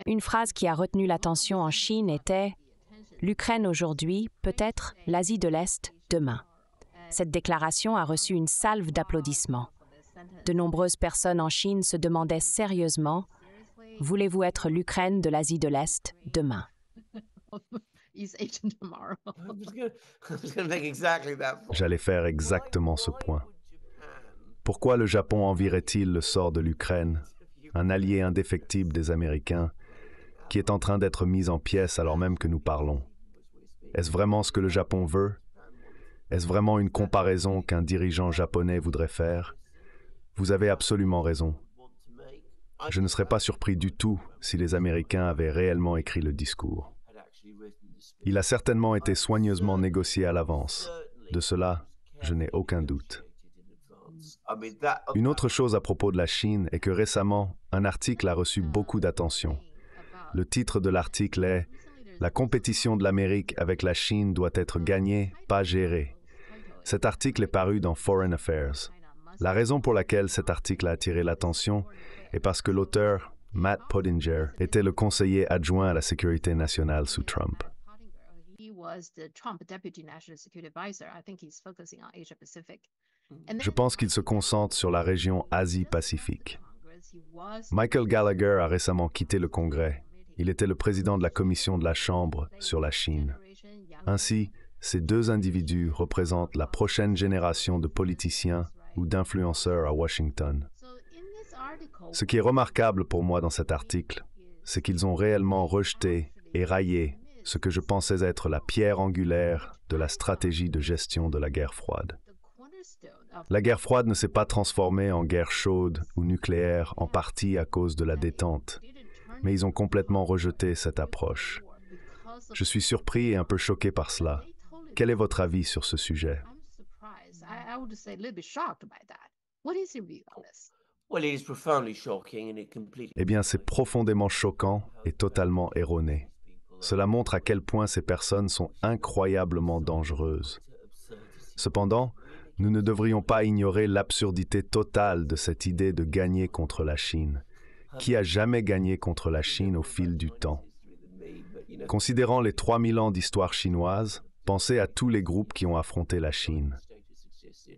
Une phrase qui a retenu l'attention en Chine était « L'Ukraine aujourd'hui, peut-être l'Asie de l'Est demain ». Cette déclaration a reçu une salve d'applaudissements. De nombreuses personnes en Chine se demandaient sérieusement « Voulez-vous être l'Ukraine de l'Asie de l'Est demain ?» J'allais faire exactement ce point. Pourquoi le Japon envierait-il le sort de l'Ukraine, un allié indéfectible des Américains, qui est en train d'être mis en pièces alors même que nous parlons? Est-ce vraiment ce que le Japon veut? Est-ce vraiment une comparaison qu'un dirigeant japonais voudrait faire? Vous avez absolument raison. Je ne serais pas surpris du tout si les Américains avaient réellement écrit le discours. Il a certainement été soigneusement négocié à l'avance. De cela, je n'ai aucun doute. Une autre chose à propos de la Chine est que récemment, un article a reçu beaucoup d'attention. Le titre de l'article est « La compétition de l'Amérique avec la Chine doit être gagnée, pas gérée ». Cet article est paru dans Foreign Affairs. La raison pour laquelle cet article a attiré l'attention est parce que l'auteur, Matt Pottinger, était le conseiller adjoint à la sécurité nationale sous Trump. Je pense qu'il se concentre sur la région Asie-Pacifique. Michael Gallagher a récemment quitté le Congrès. Il était le président de la commission de la Chambre sur la Chine. Ainsi, ces deux individus représentent la prochaine génération de politiciens ou d'influenceurs à Washington. Ce qui est remarquable pour moi dans cet article, c'est qu'ils ont réellement rejeté et raillé ce que je pensais être la pierre angulaire de la stratégie de gestion de la guerre froide. La guerre froide ne s'est pas transformée en guerre chaude ou nucléaire en partie à cause de la détente, mais ils ont complètement rejeté cette approche. Je suis surpris et un peu choqué par cela. Quel est votre avis sur ce sujet? Eh bien, c'est profondément choquant et totalement erroné. Cela montre à quel point ces personnes sont incroyablement dangereuses. Cependant, nous ne devrions pas ignorer l'absurdité totale de cette idée de gagner contre la Chine. Qui a jamais gagné contre la Chine au fil du temps? Considérant les 3000 ans d'histoire chinoise, pensez à tous les groupes qui ont affronté la Chine.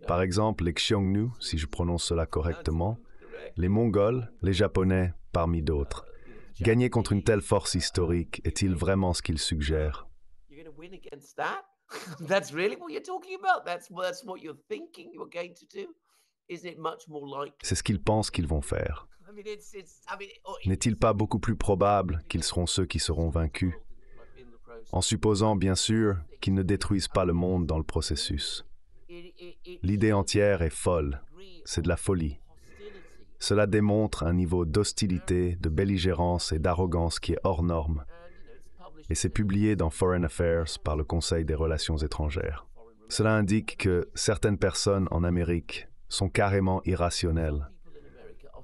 Par exemple, les Xiongnu, si je prononce cela correctement, les Mongols, les Japonais, parmi d'autres. Gagner contre une telle force historique est-il vraiment ce qu'il suggère? C'est ce qu'ils pensent qu'ils vont faire. N'est-il pas beaucoup plus probable qu'ils seront ceux qui seront vaincus? En supposant, bien sûr, qu'ils ne détruisent pas le monde dans le processus. L'idée entière est folle. C'est de la folie. Cela démontre un niveau d'hostilité, de belligérance et d'arrogance qui est hors norme. Et c'est publié dans Foreign Affairs par le Conseil des Relations étrangères. Cela indique que certaines personnes en Amérique sont carrément irrationnelles.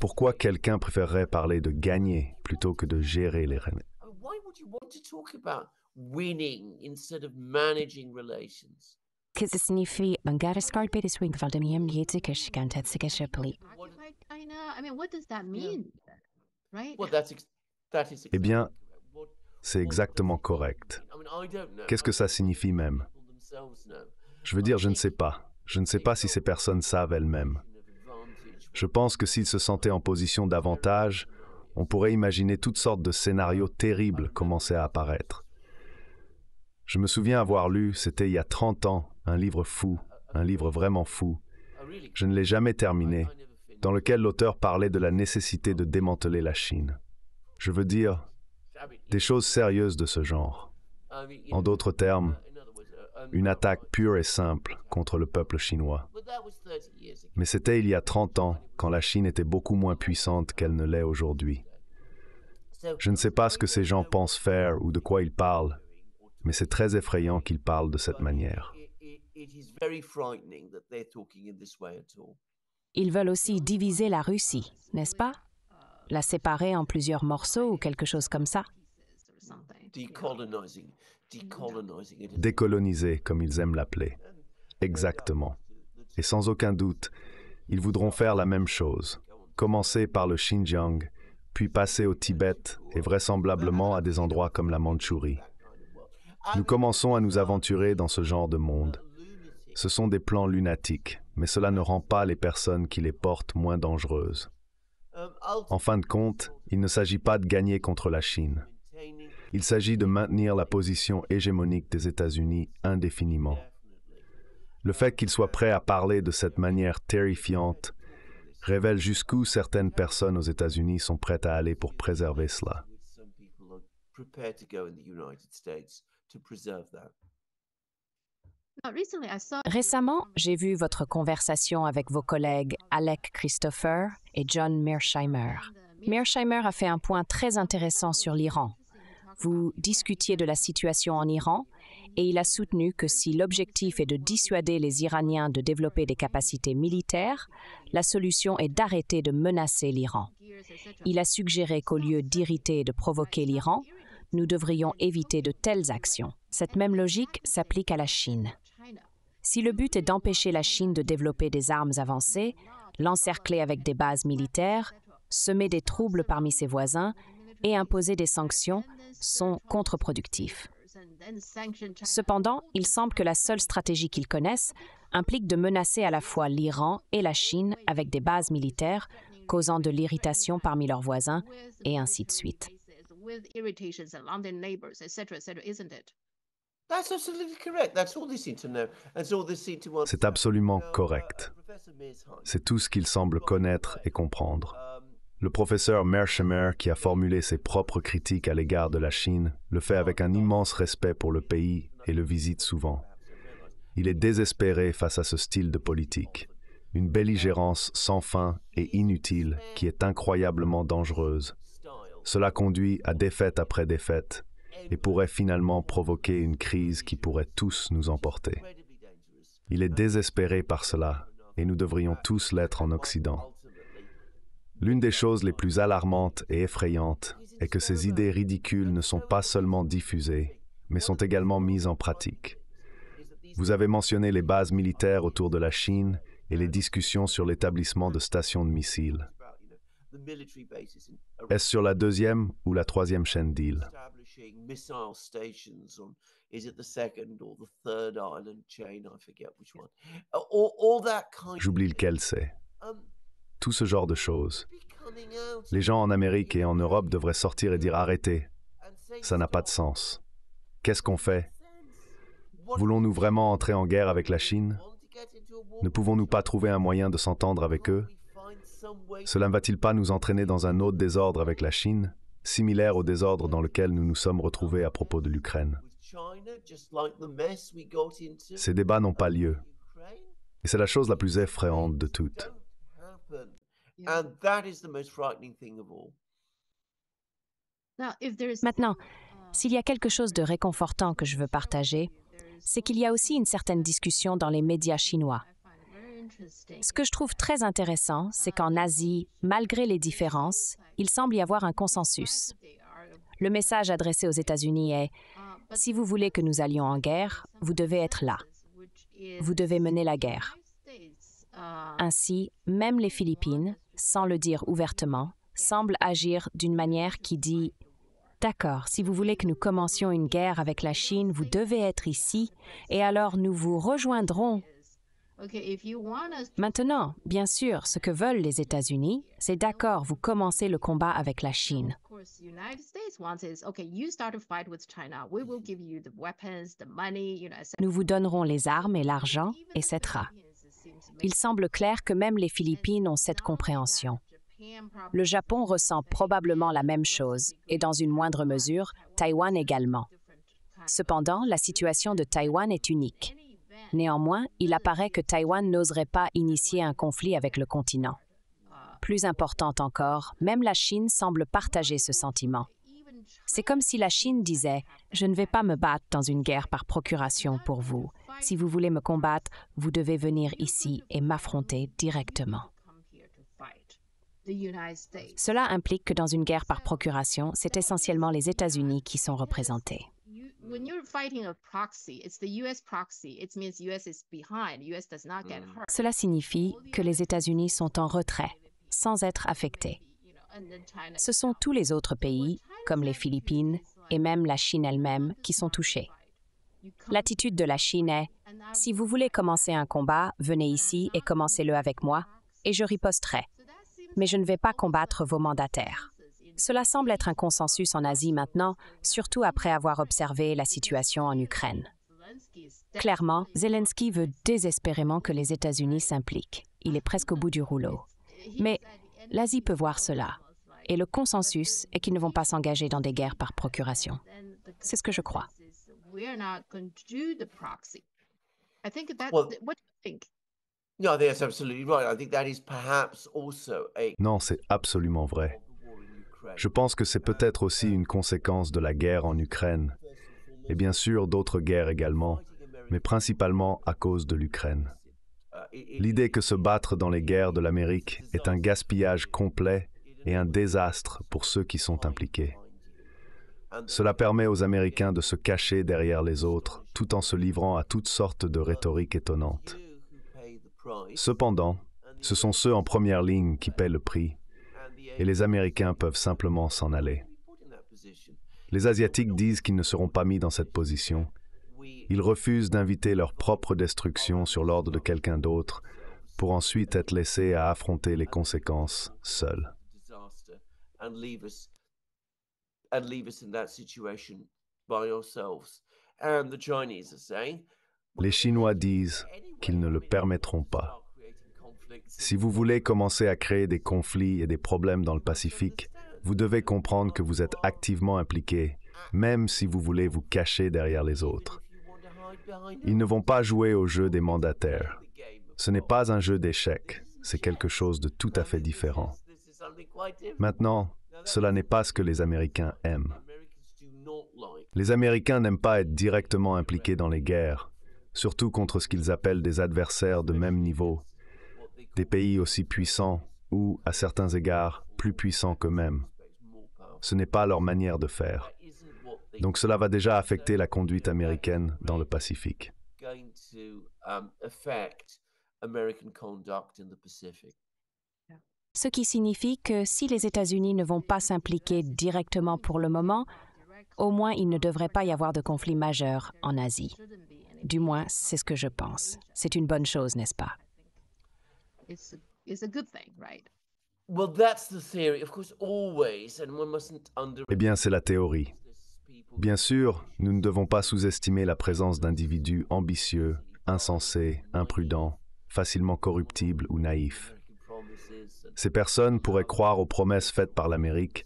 Pourquoi quelqu'un préférerait parler de gagner plutôt que de gérer les relations? Que ça signifie Eh bien, c'est exactement correct. Qu'est-ce que ça signifie même? Je veux dire, je ne sais pas. Je ne sais pas si ces personnes savent elles-mêmes. Je pense que s'ils se sentaient en position d'avantage, on pourrait imaginer toutes sortes de scénarios terribles commencer à apparaître. Je me souviens avoir lu, c'était il y a 30 ans, un livre fou, un livre vraiment fou. Je ne l'ai jamais terminé, dans lequel l'auteur parlait de la nécessité de démanteler la Chine. Je veux dire, des choses sérieuses de ce genre. En d'autres termes, une attaque pure et simple contre le peuple chinois. Mais c'était il y a 30 ans, quand la Chine était beaucoup moins puissante qu'elle ne l'est aujourd'hui. Je ne sais pas ce que ces gens pensent faire ou de quoi ils parlent, mais c'est très effrayant qu'ils parlent de cette manière. Ils veulent aussi diviser la Russie, n'est-ce pas? La séparer en plusieurs morceaux ou quelque chose comme ça? Décoloniser, comme ils aiment l'appeler. Exactement. Et sans aucun doute, ils voudront faire la même chose. Commencer par le Xinjiang, puis passer au Tibet et vraisemblablement à des endroits comme la Mandchourie. Nous commençons à nous aventurer dans ce genre de monde. Ce sont des plans lunatiques, mais cela ne rend pas les personnes qui les portent moins dangereuses. En fin de compte, il ne s'agit pas de gagner contre la Chine. Il s'agit de maintenir la position hégémonique des États-Unis indéfiniment. Le fait qu'ils soient prêts à parler de cette manière terrifiante révèle jusqu'où certaines personnes aux États-Unis sont prêtes à aller pour préserver cela. Récemment, j'ai vu votre conversation avec vos collègues Alec Christopher et John Mearsheimer. Mearsheimer a fait un point très intéressant sur l'Iran. Vous discutiez de la situation en Iran et il a soutenu que si l'objectif est de dissuader les Iraniens de développer des capacités militaires, la solution est d'arrêter de menacer l'Iran. Il a suggéré qu'au lieu d'irriter et de provoquer l'Iran, nous devrions éviter de telles actions. Cette même logique s'applique à la Chine. Si le but est d'empêcher la Chine de développer des armes avancées, l'encercler avec des bases militaires, semer des troubles parmi ses voisins et imposer des sanctions sont contre-productifs. Cependant, il semble que la seule stratégie qu'ils connaissent implique de menacer à la fois l'Iran et la Chine avec des bases militaires, causant de l'irritation parmi leurs voisins, et ainsi de suite. C'est absolument correct. C'est tout ce qu'ils semblent connaître et comprendre. Le professeur Mearsheimer, qui a formulé ses propres critiques à l'égard de la Chine, le fait avec un immense respect pour le pays et le visite souvent. Il est désespéré face à ce style de politique, une belligérance sans fin et inutile qui est incroyablement dangereuse. Cela conduit à défaite après défaite et pourrait finalement provoquer une crise qui pourrait tous nous emporter. Il est désespéré par cela et nous devrions tous l'être en Occident. L'une des choses les plus alarmantes et effrayantes est que ces idées ridicules ne sont pas seulement diffusées, mais sont également mises en pratique. Vous avez mentionné les bases militaires autour de la Chine et les discussions sur l'établissement de stations de missiles. Est-ce sur la deuxième ou la troisième chaîne d'îles? J'oublie lequel c'est. Tout ce genre de choses. Les gens en Amérique et en Europe devraient sortir et dire « Arrêtez, ça n'a pas de sens. Qu'est-ce qu'on fait? Voulons-nous vraiment entrer en guerre avec la Chine? Ne pouvons-nous pas trouver un moyen de s'entendre avec eux? Cela ne va-t-il pas nous entraîner dans un autre désordre avec la Chine, similaire au désordre dans lequel nous nous sommes retrouvés à propos de l'Ukraine? Ces débats n'ont pas lieu. Et c'est la chose la plus effrayante de toutes. Maintenant, s'il y a quelque chose de réconfortant que je veux partager, c'est qu'il y a aussi une certaine discussion dans les médias chinois. Ce que je trouve très intéressant, c'est qu'en Asie, malgré les différences, il semble y avoir un consensus. Le message adressé aux États-Unis est « Si vous voulez que nous allions en guerre, vous devez être là. Vous devez mener la guerre. » Ainsi, même les Philippines, sans le dire ouvertement, semblent agir d'une manière qui dit « D'accord, si vous voulez que nous commencions une guerre avec la Chine, vous devez être ici, et alors nous vous rejoindrons. » Maintenant, bien sûr, ce que veulent les États-Unis, c'est d'accord, vous commencez le combat avec la Chine. Nous vous donnerons les armes et l'argent, etc. Il semble clair que même les Philippines ont cette compréhension. Le Japon ressent probablement la même chose, et dans une moindre mesure, Taïwan également. Cependant, la situation de Taïwan est unique. Néanmoins, il apparaît que Taïwan n'oserait pas initier un conflit avec le continent. Plus importante encore, même la Chine semble partager ce sentiment. C'est comme si la Chine disait « Je ne vais pas me battre dans une guerre par procuration pour vous. Si vous voulez me combattre, vous devez venir ici et m'affronter directement. » Cela implique que dans une guerre par procuration, c'est essentiellement les États-Unis qui sont représentés. Cela signifie que les États-Unis sont en retrait, sans être affectés. Ce sont tous les autres pays, comme les Philippines et même la Chine elle-même, qui sont touchés. L'attitude de la Chine est « Si vous voulez commencer un combat, venez ici et commencez-le avec moi, et je riposterai. Mais je ne vais pas combattre vos mandataires. » Cela semble être un consensus en Asie maintenant, surtout après avoir observé la situation en Ukraine. Clairement, Zelensky veut désespérément que les États-Unis s'impliquent. Il est presque au bout du rouleau. Mais l'Asie peut voir cela. Et le consensus est qu'ils ne vont pas s'engager dans des guerres par procuration. C'est ce que je crois. Non, c'est absolument vrai. Je pense que c'est peut-être aussi une conséquence de la guerre en Ukraine, et bien sûr d'autres guerres également, mais principalement à cause de l'Ukraine. L'idée que se battre dans les guerres de l'Amérique est un gaspillage complet et un désastre pour ceux qui sont impliqués. Cela permet aux Américains de se cacher derrière les autres, tout en se livrant à toutes sortes de rhétoriques étonnantes. Cependant, ce sont ceux en première ligne qui paient le prix, et les Américains peuvent simplement s'en aller. Les Asiatiques disent qu'ils ne seront pas mis dans cette position. Ils refusent d'inviter leur propre destruction sur l'ordre de quelqu'un d'autre, pour ensuite être laissés à affronter les conséquences seuls. Les Chinois disent qu'ils ne le permettront pas. Si vous voulez commencer à créer des conflits et des problèmes dans le Pacifique, vous devez comprendre que vous êtes activement impliqué, même si vous voulez vous cacher derrière les autres. Ils ne vont pas jouer au jeu des mandataires. Ce n'est pas un jeu d'échecs, c'est quelque chose de tout à fait différent. Maintenant, cela n'est pas ce que les Américains aiment. Les Américains n'aiment pas être directement impliqués dans les guerres, surtout contre ce qu'ils appellent des adversaires de même niveau, des pays aussi puissants ou, à certains égards, plus puissants qu'eux-mêmes. Ce n'est pas leur manière de faire. Donc cela va déjà affecter la conduite américaine dans le Pacifique. Ce qui signifie que si les États-Unis ne vont pas s'impliquer directement pour le moment, au moins il ne devrait pas y avoir de conflit majeur en Asie. Du moins, c'est ce que je pense. C'est une bonne chose, n'est-ce pas? Eh bien, c'est la théorie. Bien sûr, nous ne devons pas sous-estimer la présence d'individus ambitieux, insensés, imprudents, facilement corruptibles ou naïfs. Ces personnes pourraient croire aux promesses faites par l'Amérique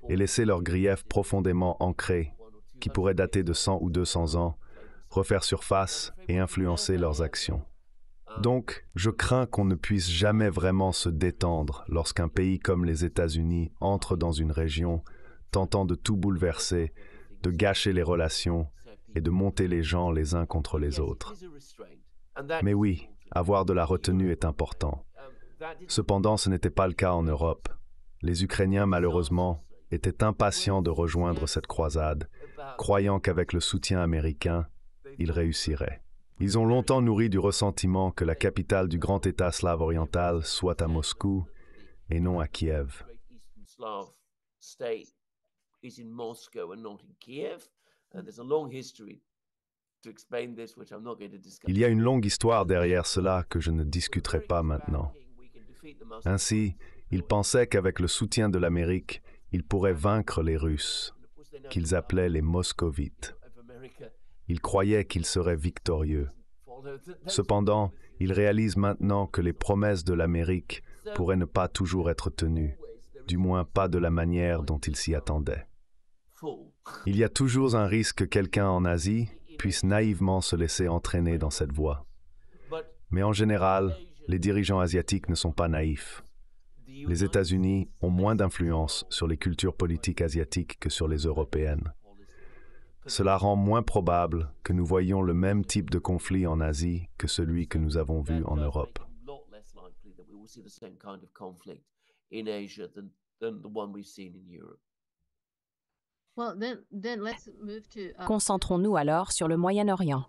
et laisser leurs griefs profondément ancrés, qui pourraient dater de 100 ou 200 ans, refaire surface et influencer leurs actions. Donc, je crains qu'on ne puisse jamais vraiment se détendre lorsqu'un pays comme les États-Unis entre dans une région tentant de tout bouleverser, de gâcher les relations et de monter les gens les uns contre les autres. Mais oui, avoir de la retenue est important. Cependant, ce n'était pas le cas en Europe. Les Ukrainiens, malheureusement, étaient impatients de rejoindre cette croisade, croyant qu'avec le soutien américain, ils réussiraient. Ils ont longtemps nourri du ressentiment que la capitale du grand État slave oriental soit à Moscou et non à Kiev. Il y a une longue histoire derrière cela que je ne discuterai pas maintenant. Ainsi, ils pensaient qu'avec le soutien de l'Amérique, ils pourraient vaincre les Russes, qu'ils appelaient les Moscovites. Ils croyaient qu'ils seraient victorieux. Cependant, ils réalisent maintenant que les promesses de l'Amérique pourraient ne pas toujours être tenues, du moins pas de la manière dont ils s'y attendaient. Il y a toujours un risque que quelqu'un en Asie puisse naïvement se laisser entraîner dans cette voie. Mais en général, les dirigeants asiatiques ne sont pas naïfs. Les États-Unis ont moins d'influence sur les cultures politiques asiatiques que sur les européennes. Cela rend moins probable que nous voyions le même type de conflit en Asie que celui que nous avons vu en Europe. Concentrons-nous alors sur le Moyen-Orient.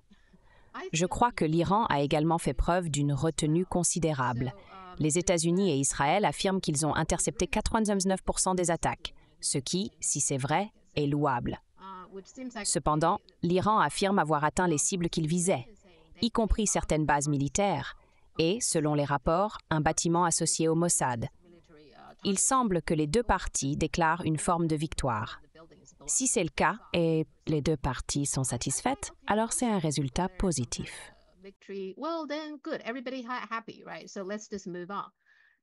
Je crois que l'Iran a également fait preuve d'une retenue considérable. Les États-Unis et Israël affirment qu'ils ont intercepté 99% des attaques, ce qui, si c'est vrai, est louable. Cependant, l'Iran affirme avoir atteint les cibles qu'il visait, y compris certaines bases militaires, et, selon les rapports, un bâtiment associé au Mossad. Il semble que les deux parties déclarent une forme de victoire. Si c'est le cas, et les deux parties sont satisfaites, alors c'est un résultat positif.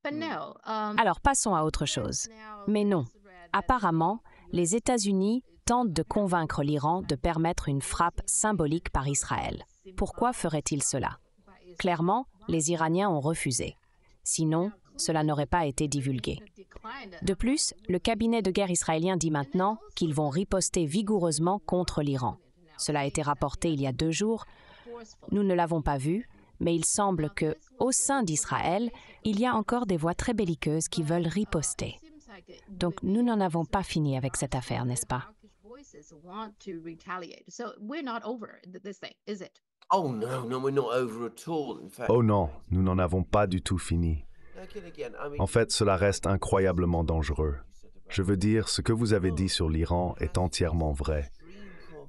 Alors passons à autre chose. Mais non, apparemment, les États-Unis tentent de convaincre l'Iran de permettre une frappe symbolique par Israël. Pourquoi ferait-il cela? Clairement, les Iraniens ont refusé. Sinon, cela n'aurait pas été divulgué. De plus, le cabinet de guerre israélien dit maintenant qu'ils vont riposter vigoureusement contre l'Iran. Cela a été rapporté il y a 2 jours. Nous ne l'avons pas vu, mais il semble que, au sein d'Israël, il y a encore des voix très belliqueuses qui veulent riposter. Donc nous n'en avons pas fini avec cette affaire, n'est-ce pas? Oh no, no, we're not over at all. In fact, Oh non, nous n'en avons pas du tout fini. En fait, cela reste incroyablement dangereux. Je veux dire, ce que vous avez dit sur l'Iran est entièrement vrai.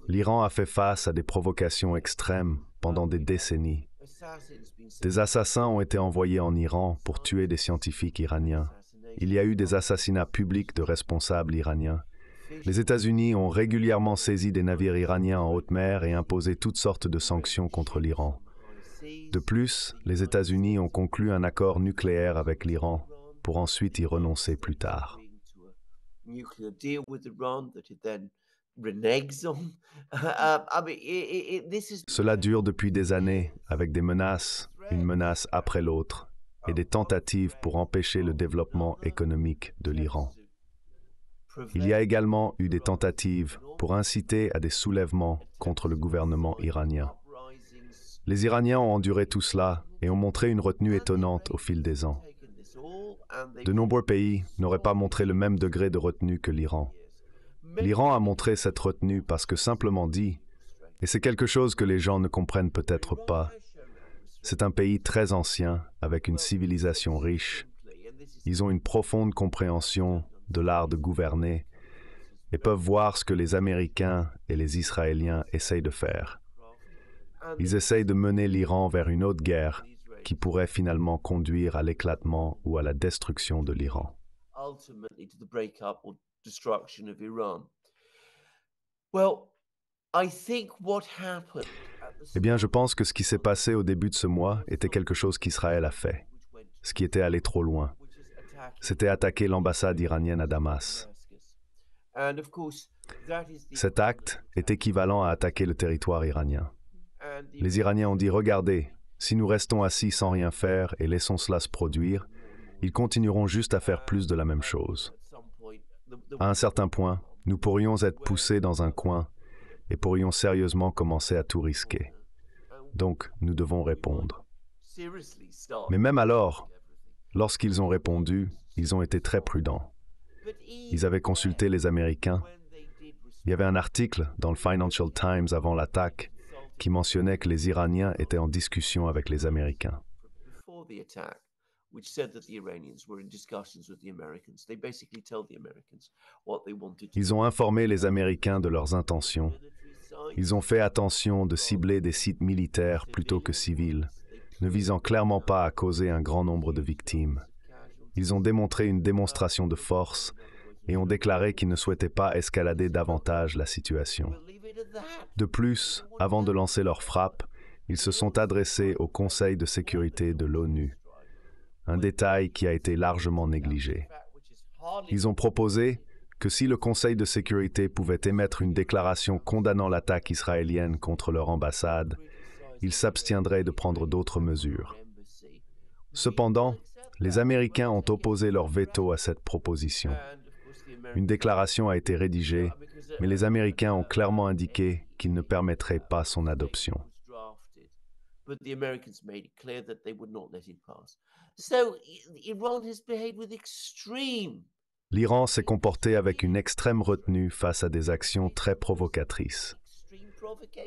L'Iran a fait face à des provocations extrêmes pendant des décennies. Des assassins ont été envoyés en Iran pour tuer des scientifiques iraniens. Il y a eu des assassinats publics de responsables iraniens. Les États-Unis ont régulièrement saisi des navires iraniens en haute mer et imposé toutes sortes de sanctions contre l'Iran. De plus, les États-Unis ont conclu un accord nucléaire avec l'Iran pour ensuite y renoncer plus tard. Cela dure depuis des années, avec des menaces, une menace après l'autre, et des tentatives pour empêcher le développement économique de l'Iran. Il y a également eu des tentatives pour inciter à des soulèvements contre le gouvernement iranien. Les Iraniens ont enduré tout cela et ont montré une retenue étonnante au fil des ans. De nombreux pays n'auraient pas montré le même degré de retenue que l'Iran. L'Iran a montré cette retenue parce que simplement dit, et c'est quelque chose que les gens ne comprennent peut-être pas, c'est un pays très ancien, avec une civilisation riche. Ils ont une profonde compréhension de l'art de gouverner et peuvent voir ce que les Américains et les Israéliens essayent de faire. Ils essayent de mener l'Iran vers une autre guerre qui pourrait finalement conduire à l'éclatement ou à la destruction de l'Iran. Eh bien, je pense que ce qui s'est passé au début de ce mois était quelque chose qu'Israël a fait, ce qui était allé trop loin. C'était attaquer l'ambassade iranienne à Damas. Cet acte est équivalent à attaquer le territoire iranien. Les Iraniens ont dit, regardez, si nous restons assis sans rien faire et laissons cela se produire, ils continueront juste à faire plus de la même chose. À un certain point, nous pourrions être poussés dans un coin et pourrions sérieusement commencer à tout risquer. Donc, nous devons répondre. Mais même alors, lorsqu'ils ont répondu, ils ont été très prudents. Ils avaient consulté les Américains. Il y avait un article dans le Financial Times avant l'attaque qui mentionnait que les Iraniens étaient en discussion avec les Américains. Ils ont informé les Américains de leurs intentions. Ils ont fait attention de cibler des sites militaires plutôt que civils, ne visant clairement pas à causer un grand nombre de victimes. Ils ont démontré une démonstration de force et ont déclaré qu'ils ne souhaitaient pas escalader davantage la situation. De plus, avant de lancer leur frappe, ils se sont adressés au Conseil de sécurité de l'ONU, un détail qui a été largement négligé. Ils ont proposé que si le Conseil de sécurité pouvait émettre une déclaration condamnant l'attaque israélienne contre leur ambassade, ils s'abstiendraient de prendre d'autres mesures. Cependant, les Américains ont opposé leur veto à cette proposition. Une déclaration a été rédigée, mais les Américains ont clairement indiqué qu'ils ne permettraient pas son adoption. L'Iran s'est comporté avec une extrême retenue face à des actions très provocatrices.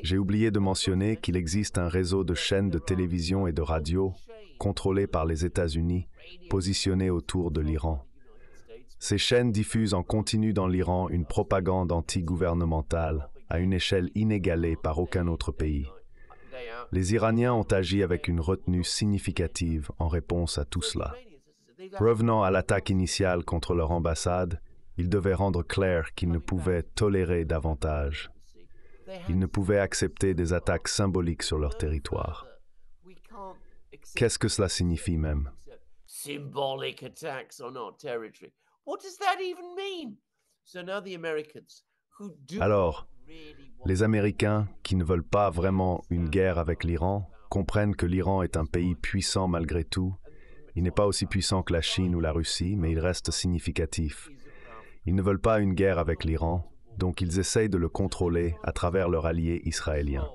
J'ai oublié de mentionner qu'il existe un réseau de chaînes de télévision et de radio contrôlées par les États-Unis, positionnées autour de l'Iran. Ces chaînes diffusent en continu dans l'Iran une propagande anti-gouvernementale à une échelle inégalée par aucun autre pays. Les Iraniens ont agi avec une retenue significative en réponse à tout cela. Revenant à l'attaque initiale contre leur ambassade, ils devaient rendre clair qu'ils ne pouvaient tolérer davantage. Ils ne pouvaient accepter des attaques symboliques sur leur territoire. Qu'est-ce que cela signifie même? Symbolic attacks on our territory. What does that even mean? So now the Americans who do Alors, les Américains, qui ne veulent pas vraiment une guerre avec l'Iran, comprennent que l'Iran est un pays puissant malgré tout. Il n'est pas aussi puissant que la Chine ou la Russie, mais il reste significatif. Ils ne veulent pas une guerre avec l'Iran, donc ils essayent de le contrôler à travers leur allié israélien.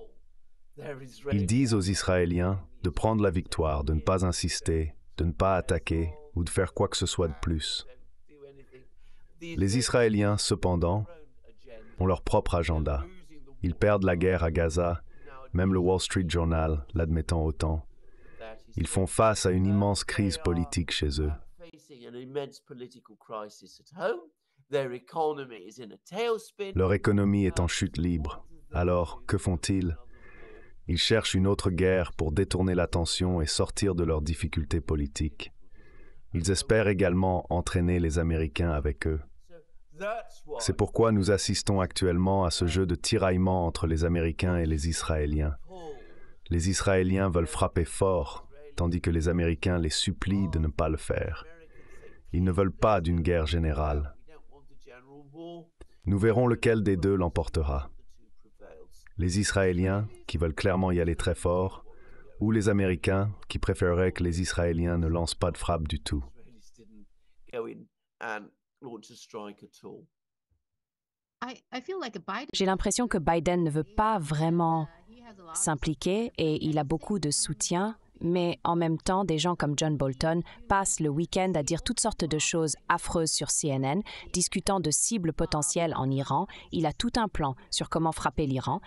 Ils disent aux Israéliens de prendre la victoire, de ne pas insister, de ne pas attaquer ou de faire quoi que ce soit de plus. Les Israéliens, cependant, ont leur propre agenda. Ils perdent la guerre à Gaza, même le Wall Street Journal l'admettant autant. Ils font face à une immense crise politique chez eux. Leur économie est en chute libre. Alors, que font-ils? Ils cherchent une autre guerre pour détourner l'attention et sortir de leurs difficultés politiques. Ils espèrent également entraîner les Américains avec eux. C'est pourquoi nous assistons actuellement à ce jeu de tiraillement entre les Américains et les Israéliens. Les Israéliens veulent frapper fort, tandis que les Américains les supplient de ne pas le faire. Ils ne veulent pas d'une guerre générale. Nous verrons lequel des deux l'emportera. Les Israéliens, qui veulent clairement y aller très fort, ou les Américains, qui préféreraient que les Israéliens ne lancent pas de frappe du tout. J'ai l'impression que Biden ne veut pas vraiment s'impliquer et il a beaucoup de soutien, mais en même temps, des gens comme John Bolton passent le week-end à dire toutes sortes de choses affreuses sur CNN, discutant de cibles potentielles en Iran. Il a tout un plan sur comment frapper l'Iran.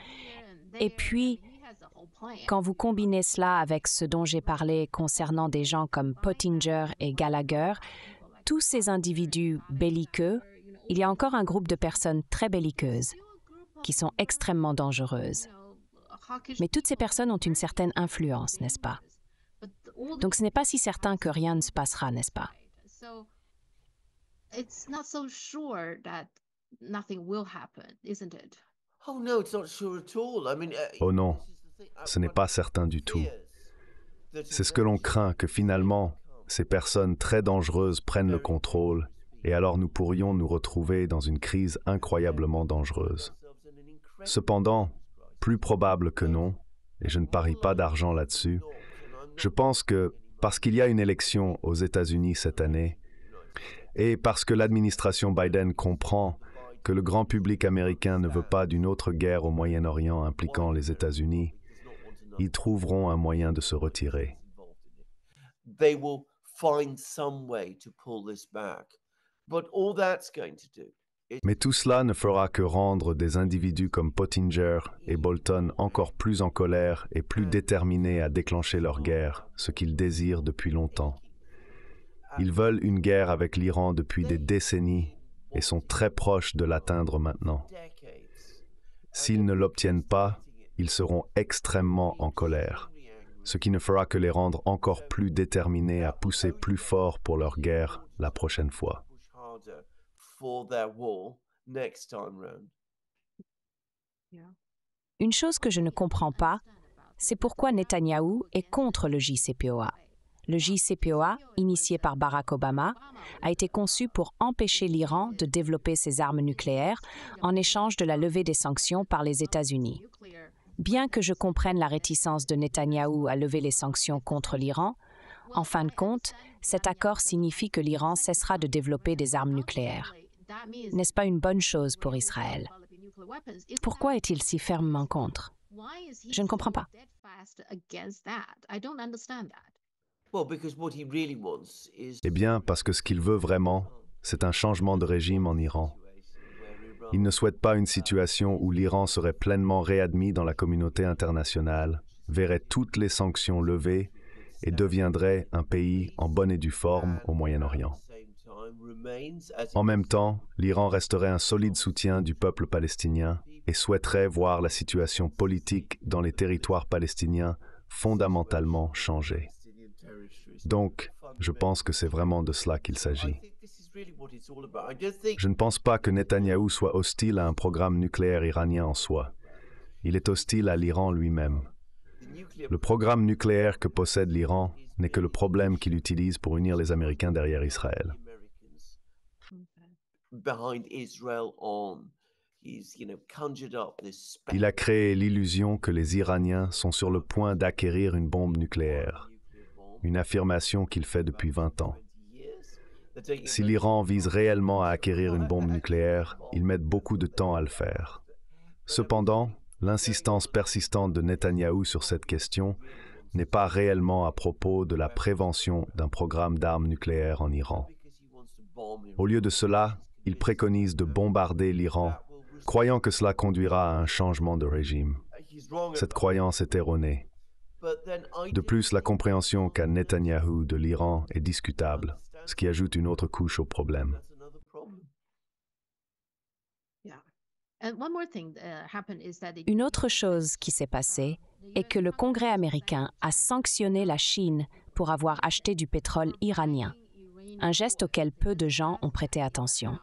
Et puis, quand vous combinez cela avec ce dont j'ai parlé concernant des gens comme Pottinger et Gallagher, tous ces individus belliqueux, il y a encore un groupe de personnes très belliqueuses qui sont extrêmement dangereuses. Mais toutes ces personnes ont une certaine influence, n'est-ce pas? Donc ce n'est pas si certain que rien ne se passera, n'est-ce pas? Oh non, ce n'est pas certain du tout. C'est ce que l'on craint, que finalement, ces personnes très dangereuses prennent le contrôle, et alors nous pourrions nous retrouver dans une crise incroyablement dangereuse. Cependant, plus probable que non, et je ne parie pas d'argent là-dessus, je pense que parce qu'il y a une élection aux États-Unis cette année, et parce que l'administration Biden comprend que le grand public américain ne veut pas d'une autre guerre au Moyen-Orient impliquant les États-Unis, ils trouveront un moyen de se retirer. Mais tout cela ne fera que rendre des individus comme Pottinger et Bolton encore plus en colère et plus déterminés à déclencher leur guerre, ce qu'ils désirent depuis longtemps. Ils veulent une guerre avec l'Iran depuis des décennies et sont très proches de l'atteindre maintenant. S'ils ne l'obtiennent pas, ils seront extrêmement en colère, ce qui ne fera que les rendre encore plus déterminés à pousser plus fort pour leur guerre la prochaine fois. Une chose que je ne comprends pas, c'est pourquoi Netanyahou est contre le JCPOA. Le JCPOA, initié par Barack Obama, a été conçu pour empêcher l'Iran de développer ses armes nucléaires en échange de la levée des sanctions par les États-Unis. Bien que je comprenne la réticence de Netanyahou à lever les sanctions contre l'Iran, en fin de compte, cet accord signifie que l'Iran cessera de développer des armes nucléaires. N'est-ce pas une bonne chose pour Israël? Pourquoi est-il si fermement contre? Je ne comprends pas. Eh bien, parce que ce qu'il veut vraiment, c'est un changement de régime en Iran. Il ne souhaite pas une situation où l'Iran serait pleinement réadmis dans la communauté internationale, verrait toutes les sanctions levées et deviendrait un pays en bonne et due forme au Moyen-Orient. En même temps, l'Iran resterait un solide soutien du peuple palestinien et souhaiterait voir la situation politique dans les territoires palestiniens fondamentalement changer. Donc, je pense que c'est vraiment de cela qu'il s'agit. Je ne pense pas que Netanyahou soit hostile à un programme nucléaire iranien en soi. Il est hostile à l'Iran lui-même. Le programme nucléaire que possède l'Iran n'est que le problème qu'il utilise pour unir les Américains derrière Israël. Il a créé l'illusion que les Iraniens sont sur le point d'acquérir une bombe nucléaire, une affirmation qu'il fait depuis 20 ans. Si l'Iran vise réellement à acquérir une bombe nucléaire, ils mettent beaucoup de temps à le faire. Cependant, l'insistance persistante de Netanyahou sur cette question n'est pas réellement à propos de la prévention d'un programme d'armes nucléaires en Iran. Au lieu de cela, il préconise de bombarder l'Iran, croyant que cela conduira à un changement de régime. Cette croyance est erronée. De plus, la compréhension qu'a Netanyahou de l'Iran est discutable, ce qui ajoute une autre couche au problème. Une autre chose qui s'est passée est que le Congrès américain a sanctionné la Chine pour avoir acheté du pétrole iranien, un geste auquel peu de gens ont prêté attention.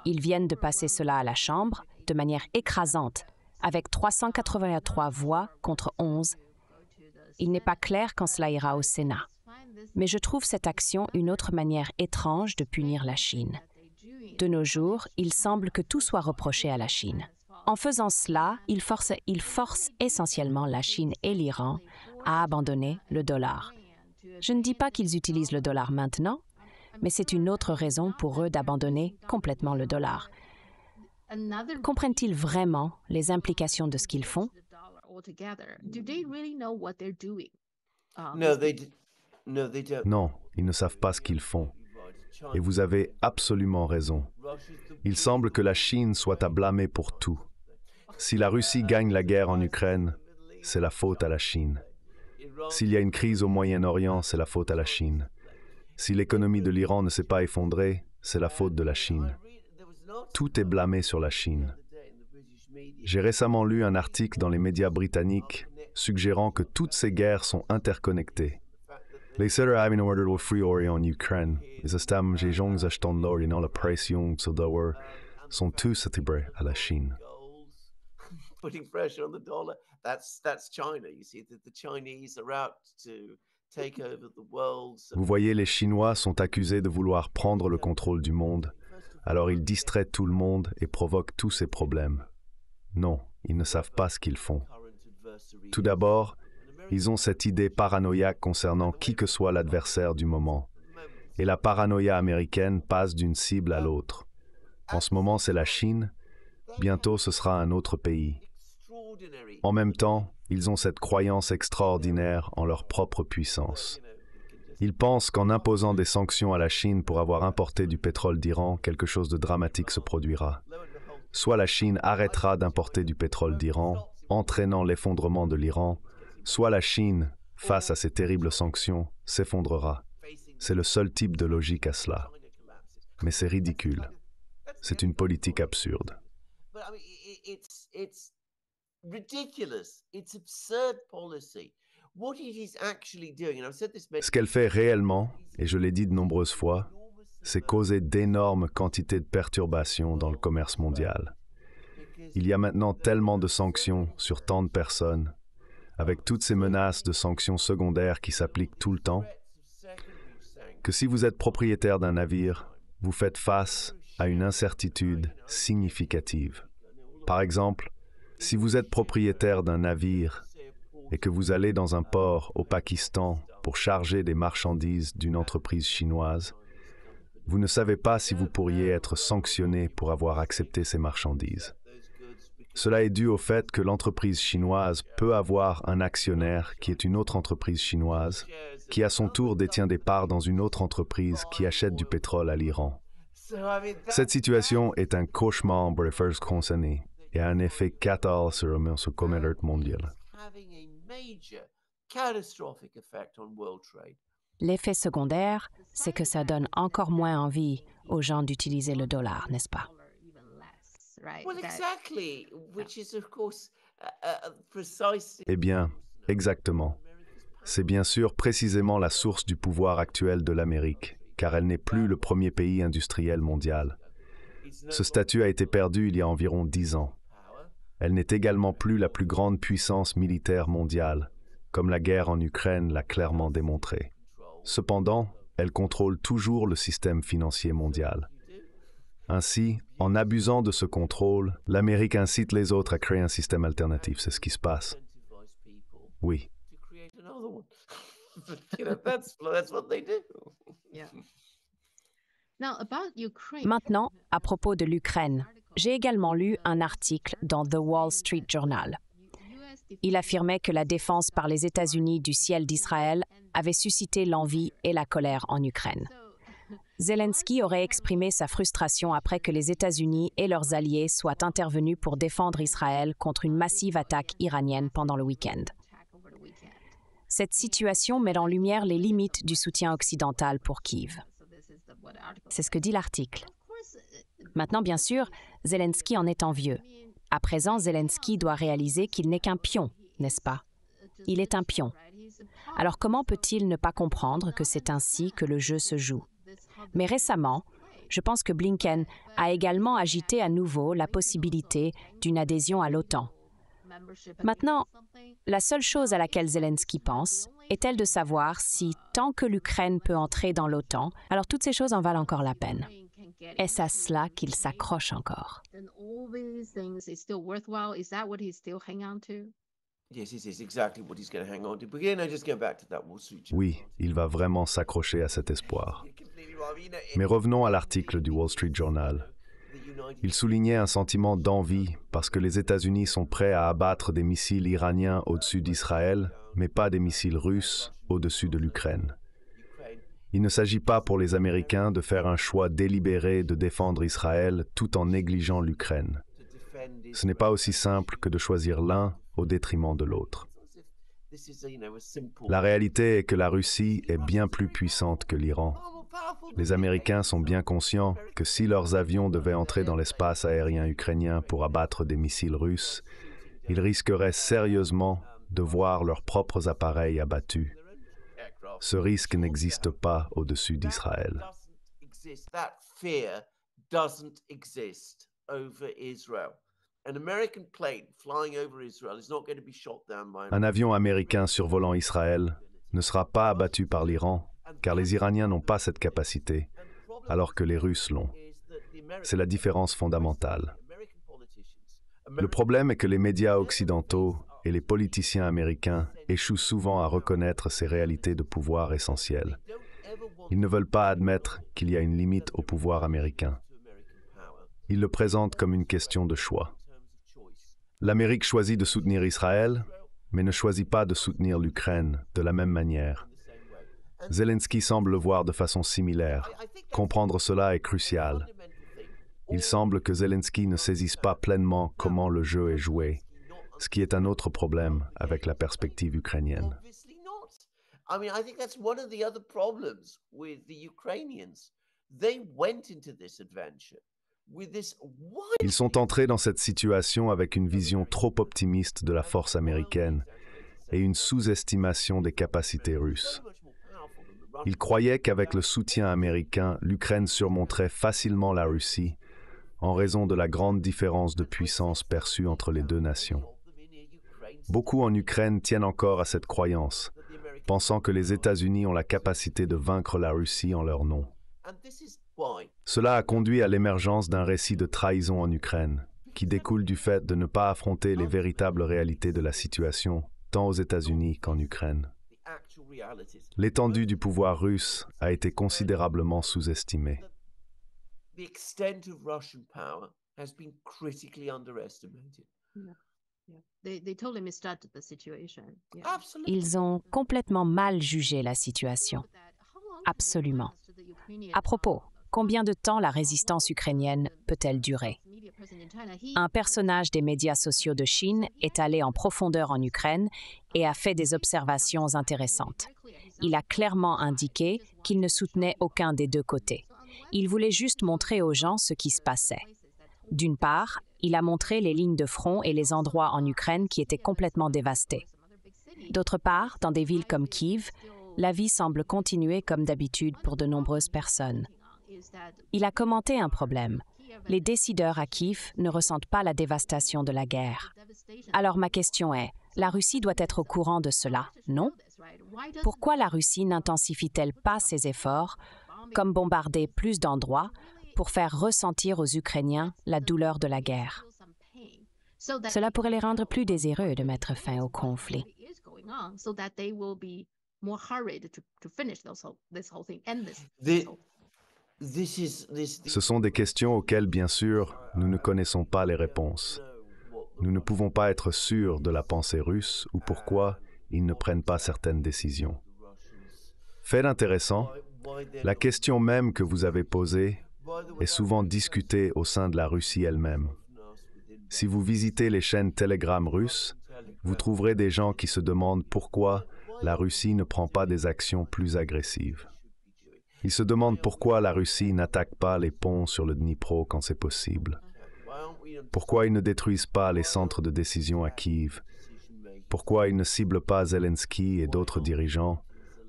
Ils viennent de passer cela à la Chambre de manière écrasante, avec 383 voix contre 11. Il n'est pas clair quand cela ira au Sénat. Mais je trouve cette action une autre manière étrange de punir la Chine. De nos jours, il semble que tout soit reproché à la Chine. En faisant cela, il force essentiellement la Chine et l'Iran à abandonner le dollar. Je ne dis pas qu'ils utilisent le dollar maintenant, mais c'est une autre raison pour eux d'abandonner complètement le dollar. Comprennent-ils vraiment les implications de ce qu'ils font? Non, ils ne savent pas ce qu'ils font. Et vous avez absolument raison. Il semble que la Chine soit à blâmer pour tout. Si la Russie gagne la guerre en Ukraine, c'est la faute à la Chine. S'il y a une crise au Moyen-Orient, c'est la faute à la Chine. Si l'économie de l'Iran ne s'est pas effondrée, c'est la faute de la Chine. Tout est blâmé sur la Chine. J'ai récemment lu un article dans les médias britanniques suggérant que toutes ces guerres sont interconnectées. Les Söder order of free ori en Ukraine, les systèmes Jejong Zashtonlor et non la pression Tsodower sont tous attribués à la Chine. Putting pressure on the dollar, that's China. You see that the Chinese are out to take over the world. Vous voyez, les Chinois sont accusés de vouloir prendre le contrôle du monde, alors ils distraient tout le monde et provoquent tous ces problèmes. Non, ils ne savent pas ce qu'ils font. Tout d'abord, ils ont cette idée paranoïaque concernant qui que soit l'adversaire du moment. Et la paranoïa américaine passe d'une cible à l'autre. En ce moment, c'est la Chine. Bientôt, ce sera un autre pays. En même temps, ils ont cette croyance extraordinaire en leur propre puissance. Ils pensent qu'en imposant des sanctions à la Chine pour avoir importé du pétrole d'Iran, quelque chose de dramatique se produira. Soit la Chine arrêtera d'importer du pétrole d'Iran, entraînant l'effondrement de l'Iran, soit la Chine, face à ces terribles sanctions, s'effondrera. C'est le seul type de logique à cela. Mais c'est ridicule. C'est une politique absurde. Ce qu'elle fait réellement, et je l'ai dit de nombreuses fois, c'est causer d'énormes quantités de perturbations dans le commerce mondial. Il y a maintenant tellement de sanctions sur tant de personnes, avec toutes ces menaces de sanctions secondaires qui s'appliquent tout le temps, que si vous êtes propriétaire d'un navire, vous faites face à une incertitude significative. Par exemple, si vous êtes propriétaire d'un navire et que vous allez dans un port au Pakistan pour charger des marchandises d'une entreprise chinoise, vous ne savez pas si vous pourriez être sanctionné pour avoir accepté ces marchandises. Cela est dû au fait que l'entreprise chinoise peut avoir un actionnaire qui est une autre entreprise chinoise, qui à son tour détient des parts dans une autre entreprise qui achète du pétrole à l'Iran. Cette situation est un cauchemar pour les first concernés et a un effet catal sur le commerce mondial. L'effet secondaire, c'est que ça donne encore moins envie aux gens d'utiliser le dollar, n'est-ce pas? Eh bien, exactement. C'est bien sûr précisément la source du pouvoir actuel de l'Amérique, car elle n'est plus le premier pays industriel mondial. Ce statut a été perdu il y a environ 10 ans. Elle n'est également plus la plus grande puissance militaire mondiale, comme la guerre en Ukraine l'a clairement démontré. Cependant, elle contrôle toujours le système financier mondial. Ainsi, en abusant de ce contrôle, l'Amérique incite les autres à créer un système alternatif. C'est ce qui se passe. Oui. Maintenant, à propos de l'Ukraine, j'ai également lu un article dans The Wall Street Journal. Il affirmait que la défense par les États-Unis du ciel d'Israël avait suscité l'envie et la colère en Ukraine. Zelensky aurait exprimé sa frustration après que les États-Unis et leurs alliés soient intervenus pour défendre Israël contre une massive attaque iranienne pendant le week-end. Cette situation met en lumière les limites du soutien occidental pour Kiev. C'est ce que dit l'article. Maintenant, bien sûr, Zelensky en est envieux. À présent, Zelensky doit réaliser qu'il n'est qu'un pion, n'est-ce pas? Il est un pion. Alors comment peut-il ne pas comprendre que c'est ainsi que le jeu se joue? Mais récemment, je pense que Blinken a également agité à nouveau la possibilité d'une adhésion à l'OTAN. Maintenant, la seule chose à laquelle Zelensky pense est-elle de savoir si, tant que l'Ukraine peut entrer dans l'OTAN, alors toutes ces choses en valent encore la peine. Est-ce à cela qu'il s'accroche encore? Oui, il va vraiment s'accrocher à cet espoir. Mais revenons à l'article du Wall Street Journal. Il soulignait un sentiment d'envie parce que les États-Unis sont prêts à abattre des missiles iraniens au-dessus d'Israël, mais pas des missiles russes au-dessus de l'Ukraine. Il ne s'agit pas pour les Américains de faire un choix délibéré de défendre Israël tout en négligeant l'Ukraine. Ce n'est pas aussi simple que de choisir l'un au détriment de l'autre. La réalité est que la Russie est bien plus puissante que l'Iran. Les Américains sont bien conscients que si leurs avions devaient entrer dans l'espace aérien ukrainien pour abattre des missiles russes, ils risqueraient sérieusement de voir leurs propres appareils abattus. Ce risque n'existe pas au-dessus d'Israël. Un avion américain survolant Israël ne sera pas abattu par l'Iran, car les Iraniens n'ont pas cette capacité, alors que les Russes l'ont. C'est la différence fondamentale. Le problème est que les médias occidentaux et les politiciens américains échouent souvent à reconnaître ces réalités de pouvoir essentielles. Ils ne veulent pas admettre qu'il y a une limite au pouvoir américain. Ils le présentent comme une question de choix. L'Amérique choisit de soutenir Israël, mais ne choisit pas de soutenir l'Ukraine de la même manière. Zelensky semble le voir de façon similaire. Comprendre cela est crucial. Il semble que Zelensky ne saisisse pas pleinement comment le jeu est joué, ce qui est un autre problème avec la perspective ukrainienne. Ils sont entrés dans cette situation avec une vision trop optimiste de la force américaine et une sous-estimation des capacités russes. Ils croyaient qu'avec le soutien américain, l'Ukraine surmonterait facilement la Russie en raison de la grande différence de puissance perçue entre les deux nations. Beaucoup en Ukraine tiennent encore à cette croyance, pensant que les États-Unis ont la capacité de vaincre la Russie en leur nom. Cela a conduit à l'émergence d'un récit de trahison en Ukraine, qui découle du fait de ne pas affronter les véritables réalités de la situation, tant aux États-Unis qu'en Ukraine. L'étendue du pouvoir russe a été considérablement sous-estimée. Ils ont complètement mal jugé la situation. Absolument. À propos, combien de temps la résistance ukrainienne peut-elle durer? Un personnage des médias sociaux de Chine est allé en profondeur en Ukraine et a fait des observations intéressantes. Il a clairement indiqué qu'il ne soutenait aucun des deux côtés. Il voulait juste montrer aux gens ce qui se passait. D'une part, il a montré les lignes de front et les endroits en Ukraine qui étaient complètement dévastés. D'autre part, dans des villes comme Kiev, la vie semble continuer comme d'habitude pour de nombreuses personnes. Il a commenté un problème. Les décideurs à Kiev ne ressentent pas la dévastation de la guerre. Alors ma question est, la Russie doit être au courant de cela, non? Pourquoi la Russie n'intensifie-t-elle pas ses efforts, comme bombarder plus d'endroits, pour faire ressentir aux Ukrainiens la douleur de la guerre? Cela pourrait les rendre plus désireux de mettre fin au conflit. Ce sont des questions auxquelles, bien sûr, nous ne connaissons pas les réponses. Nous ne pouvons pas être sûrs de la pensée russe ou pourquoi ils ne prennent pas certaines décisions. Fait intéressant, La question même que vous avez posée est souvent discutée au sein de la Russie elle-même. Si vous visitez les chaînes Telegram russes, vous trouverez des gens qui se demandent pourquoi la Russie ne prend pas des actions plus agressives. Ils se demandent pourquoi la Russie n'attaque pas les ponts sur le Dnipro quand c'est possible. Pourquoi ils ne détruisent pas les centres de décision à Kiev? Pourquoi ils ne ciblent pas Zelensky et d'autres dirigeants?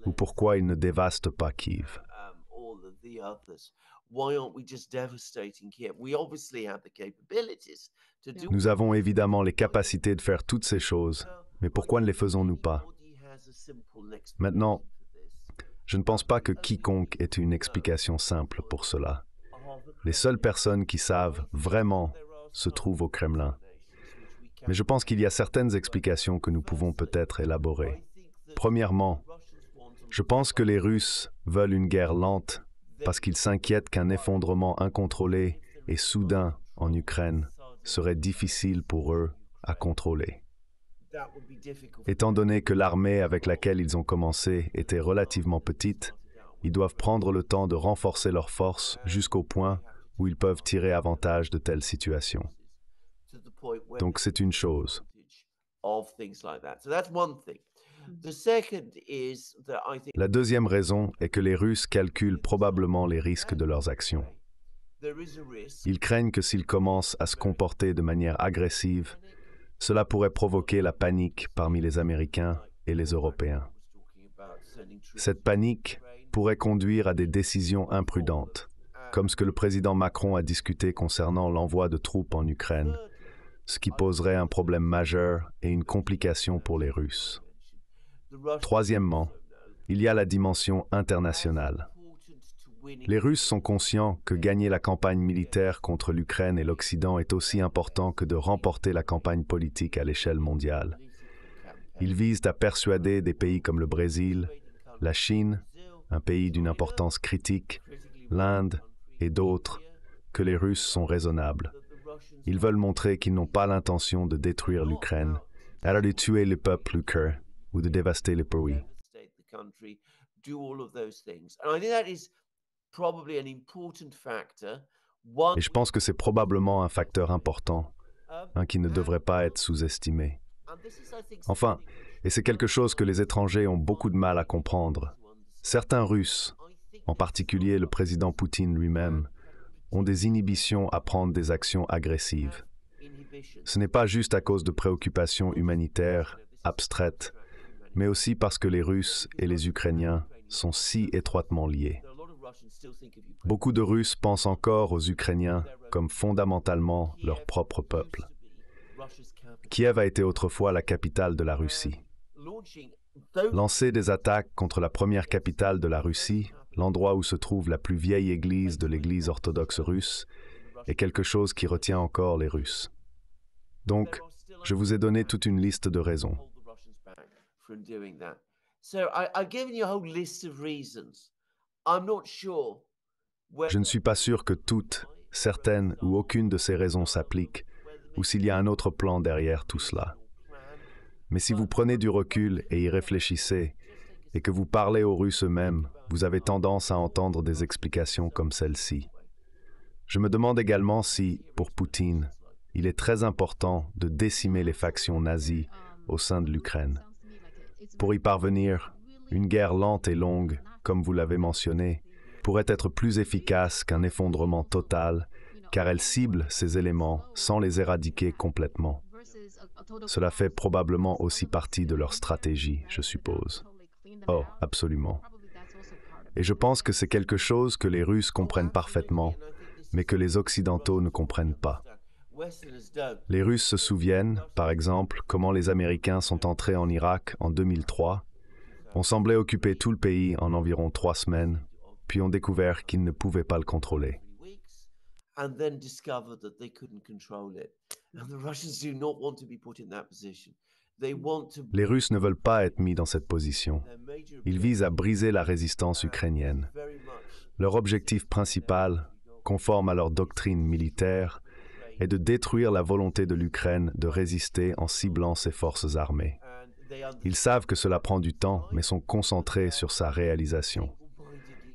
Ou pourquoi ils ne dévastent pas Kiev? Nous avons évidemment les capacités de faire toutes ces choses, mais pourquoi ne les faisons-nous pas? Maintenant, je ne pense pas que quiconque ait une explication simple pour cela. Les seules personnes qui savent vraiment se trouvent au Kremlin. Mais je pense qu'il y a certaines explications que nous pouvons peut-être élaborer. Premièrement, je pense que les Russes veulent une guerre lente parce qu'ils s'inquiètent qu'un effondrement incontrôlé et soudain en Ukraine serait difficile pour eux à contrôler. Étant donné que l'armée avec laquelle ils ont commencé était relativement petite, ils doivent prendre le temps de renforcer leurs forces jusqu'au point où ils peuvent tirer avantage de telles situations. Donc c'est une chose. La deuxième raison est que les Russes calculent probablement les risques de leurs actions. Ils craignent que s'ils commencent à se comporter de manière agressive, cela pourrait provoquer la panique parmi les Américains et les Européens. Cette panique pourrait conduire à des décisions imprudentes, comme ce que le président Macron a discuté concernant l'envoi de troupes en Ukraine, ce qui poserait un problème majeur et une complication pour les Russes. Troisièmement, il y a la dimension internationale. Les Russes sont conscients que gagner la campagne militaire contre l'Ukraine et l'Occident est aussi important que de remporter la campagne politique à l'échelle mondiale. Ils visent à persuader des pays comme le Brésil, la Chine, un pays d'une importance critique, l'Inde et d'autres, que les Russes sont raisonnables. Ils veulent montrer qu'ils n'ont pas l'intention de détruire l'Ukraine, alors de tuer le peuple ukrainien ou de dévaster le pays. Et je pense que c'est probablement un facteur important, qui ne devrait pas être sous-estimé. Enfin, et c'est quelque chose que les étrangers ont beaucoup de mal à comprendre, certains Russes, en particulier le président Poutine lui-même, ont des inhibitions à prendre des actions agressives. Ce n'est pas juste à cause de préoccupations humanitaires abstraites, mais aussi parce que les Russes et les Ukrainiens sont si étroitement liés. Beaucoup de Russes pensent encore aux Ukrainiens comme fondamentalement leur propre peuple. Kiev a été autrefois la capitale de la Russie. Lancer des attaques contre la première capitale de la Russie, l'endroit où se trouve la plus vieille église de l'Église orthodoxe russe, est quelque chose qui retient encore les Russes. Donc, je vous ai donné toute une liste de raisons. Je ne suis pas sûr que toutes, certaines ou aucune de ces raisons s'appliquent, ou s'il y a un autre plan derrière tout cela. Mais si vous prenez du recul et y réfléchissez, et que vous parlez aux Russes eux-mêmes, vous avez tendance à entendre des explications comme celle-ci. Je me demande également si, pour Poutine, il est très important de décimer les factions nazies au sein de l'Ukraine. Pour y parvenir, une guerre lente et longue, comme vous l'avez mentionné, pourrait être plus efficace qu'un effondrement total, car elle cible ces éléments sans les éradiquer complètement. Cela fait probablement aussi partie de leur stratégie, je suppose. Oh, absolument. Et je pense que c'est quelque chose que les Russes comprennent parfaitement, mais que les Occidentaux ne comprennent pas. Les Russes se souviennent, par exemple, comment les Américains sont entrés en Irak en 2003, ont semblé occuper tout le pays en environ 3 semaines, puis ont découvert qu'ils ne pouvaient pas le contrôler. Les Russes ne veulent pas être mis dans cette position. Ils visent à briser la résistance ukrainienne. Leur objectif principal, conforme à leur doctrine militaire, est de détruire la volonté de l'Ukraine de résister en ciblant ses forces armées. Ils savent que cela prend du temps, mais sont concentrés sur sa réalisation.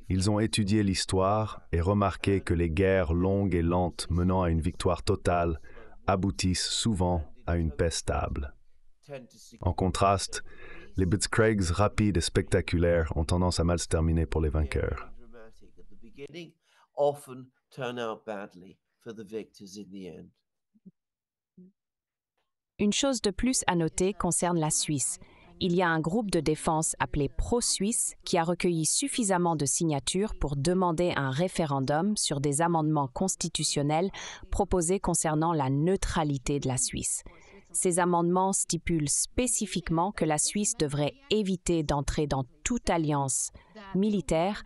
Ils ont étudié l'histoire et remarqué que les guerres longues et lentes menant à une victoire totale aboutissent souvent à une paix stable. En contraste, les blitzkriegs rapides et spectaculaires ont tendance à mal se terminer pour les vainqueurs. Une chose de plus à noter concerne la Suisse. Il y a un groupe de défense appelé Pro-Suisse qui a recueilli suffisamment de signatures pour demander un référendum sur des amendements constitutionnels proposés concernant la neutralité de la Suisse. Ces amendements stipulent spécifiquement que la Suisse devrait éviter d'entrer dans toute alliance militaire,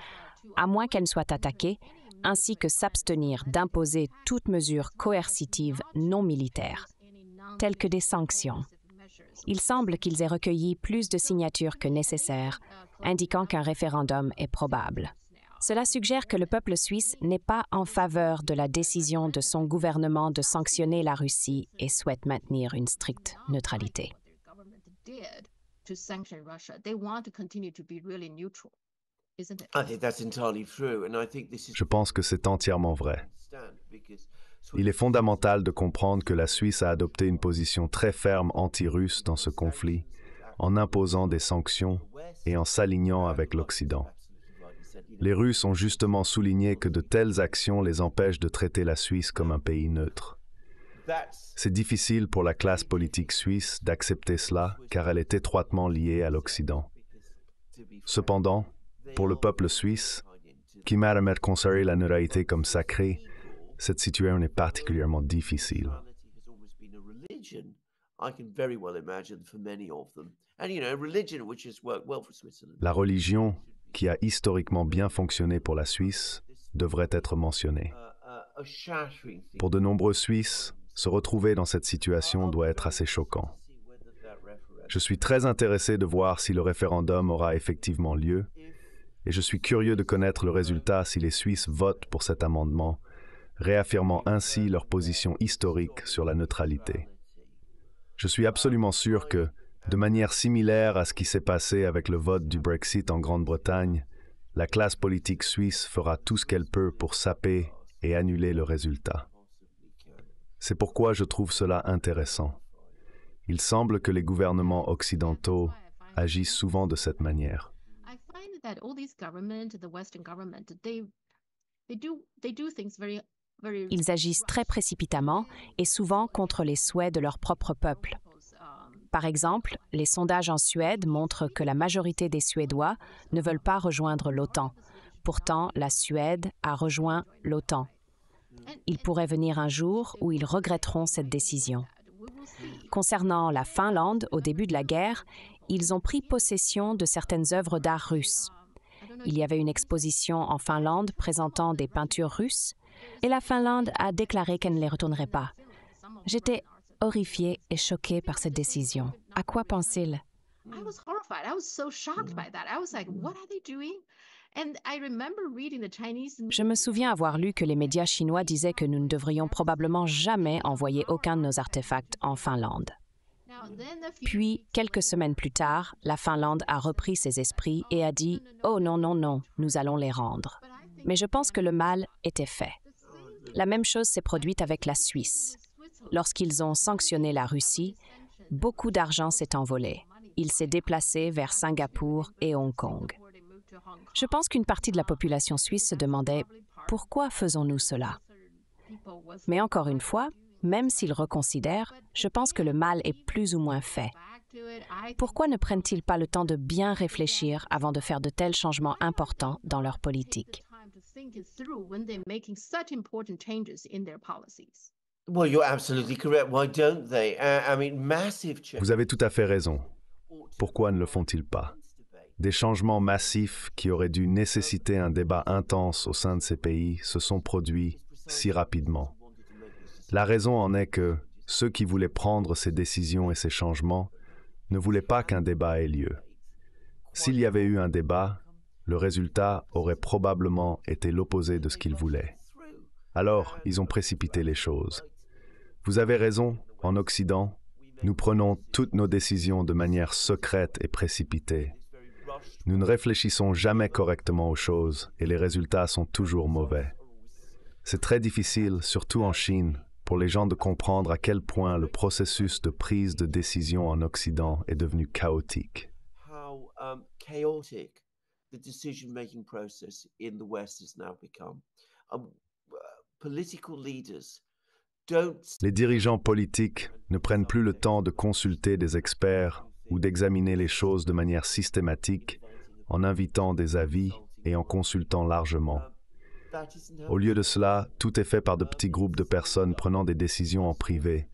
à moins qu'elle ne soit attaquée, ainsi que s'abstenir d'imposer toute mesure coercitive non militaire, telles que des sanctions. Il semble qu'ils aient recueilli plus de signatures que nécessaire, indiquant qu'un référendum est probable. Cela suggère que le peuple suisse n'est pas en faveur de la décision de son gouvernement de sanctionner la Russie et souhaite maintenir une stricte neutralité. Je pense que c'est entièrement vrai. Il est fondamental de comprendre que la Suisse a adopté une position très ferme anti-russe dans ce conflit, en imposant des sanctions et en s'alignant avec l'Occident. Les Russes ont justement souligné que de telles actions les empêchent de traiter la Suisse comme un pays neutre. C'est difficile pour la classe politique suisse d'accepter cela car elle est étroitement liée à l'Occident. Cependant, pour le peuple suisse, qui m'a à considérer la neutralité comme sacrée, cette situation est particulièrement difficile. La religion, qui a historiquement bien fonctionné pour la Suisse, devrait être mentionnée. Pour de nombreux Suisses, se retrouver dans cette situation doit être assez choquant. Je suis très intéressé de voir si le référendum aura effectivement lieu, et je suis curieux de connaître le résultat si les Suisses votent pour cet amendement, réaffirmant ainsi leur position historique sur la neutralité. Je suis absolument sûr que, de manière similaire à ce qui s'est passé avec le vote du Brexit en Grande-Bretagne, la classe politique suisse fera tout ce qu'elle peut pour saper et annuler le résultat. C'est pourquoi je trouve cela intéressant. Il semble que les gouvernements occidentaux agissent souvent de cette manière. Ils agissent très précipitamment et souvent contre les souhaits de leur propre peuple. Par exemple, les sondages en Suède montrent que la majorité des Suédois ne veulent pas rejoindre l'OTAN. Pourtant, la Suède a rejoint l'OTAN. Il pourrait venir un jour où ils regretteront cette décision. Concernant la Finlande, au début de la guerre, ils ont pris possession de certaines œuvres d'art russes. Il y avait une exposition en Finlande présentant des peintures russes, et la Finlande a déclaré qu'elle ne les retournerait pas. J'étais horrifiée et choquée par cette décision. À quoi pense-t-il? Je me souviens avoir lu que les médias chinois disaient que nous ne devrions probablement jamais envoyer aucun de nos artefacts en Finlande. Puis, quelques semaines plus tard, la Finlande a repris ses esprits et a dit « Oh non, non, non, nous allons les rendre ». Mais je pense que le mal était fait. La même chose s'est produite avec la Suisse. Lorsqu'ils ont sanctionné la Russie, beaucoup d'argent s'est envolé. Il s'est déplacé vers Singapour et Hong Kong. Je pense qu'une partie de la population suisse se demandait « Pourquoi faisons-nous cela ?» Mais encore une fois, même s'ils reconsidèrent, je pense que le mal est plus ou moins fait. Pourquoi ne prennent-ils pas le temps de bien réfléchir avant de faire de tels changements importants dans leur politique? Vous avez tout à fait raison. Pourquoi ne le font-ils pas? Des changements massifs qui auraient dû nécessiter un débat intense au sein de ces pays se sont produits si rapidement. La raison en est que ceux qui voulaient prendre ces décisions et ces changements ne voulaient pas qu'un débat ait lieu. S'il y avait eu un débat, le résultat aurait probablement été l'opposé de ce qu'ils voulaient. Alors, ils ont précipité les choses. Vous avez raison, en Occident, nous prenons toutes nos décisions de manière secrète et précipitée. Nous ne réfléchissons jamais correctement aux choses et les résultats sont toujours mauvais. C'est très difficile, surtout en Chine, pour les gens de comprendre à quel point le processus de prise de décision en Occident est devenu chaotique. The decision-making process in the West has now become. Political leaders don't. Les dirigeants politiques ne prennent plus le temps de consulter des experts ou d'examiner les choses de manière systématique en invitant des avis et en consultant largement. Au lieu de cela, tout est fait par de petits groupes de personnes prenant des décisions en privé,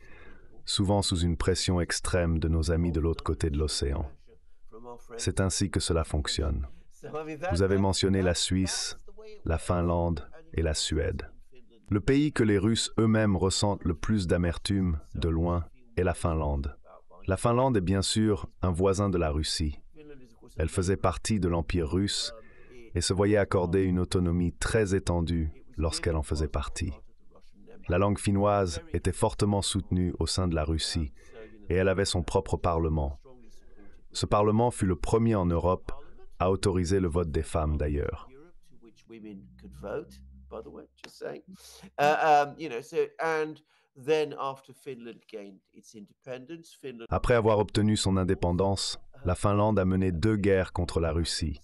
souvent sous une pression extrême de nos amis de l'autre côté de l'océan. C'est ainsi que cela fonctionne. Vous avez mentionné la Suisse, la Finlande et la Suède. Le pays que les Russes eux-mêmes ressentent le plus d'amertume, de loin, est la Finlande. La Finlande est bien sûr un voisin de la Russie. Elle faisait partie de l'Empire russe et se voyait accorder une autonomie très étendue lorsqu'elle en faisait partie. La langue finnoise était fortement soutenue au sein de la Russie et elle avait son propre parlement. Ce parlement fut le premier en Europe à autoriser le vote des femmes d'ailleurs. Après avoir obtenu son indépendance, la Finlande a mené 2 guerres contre la Russie,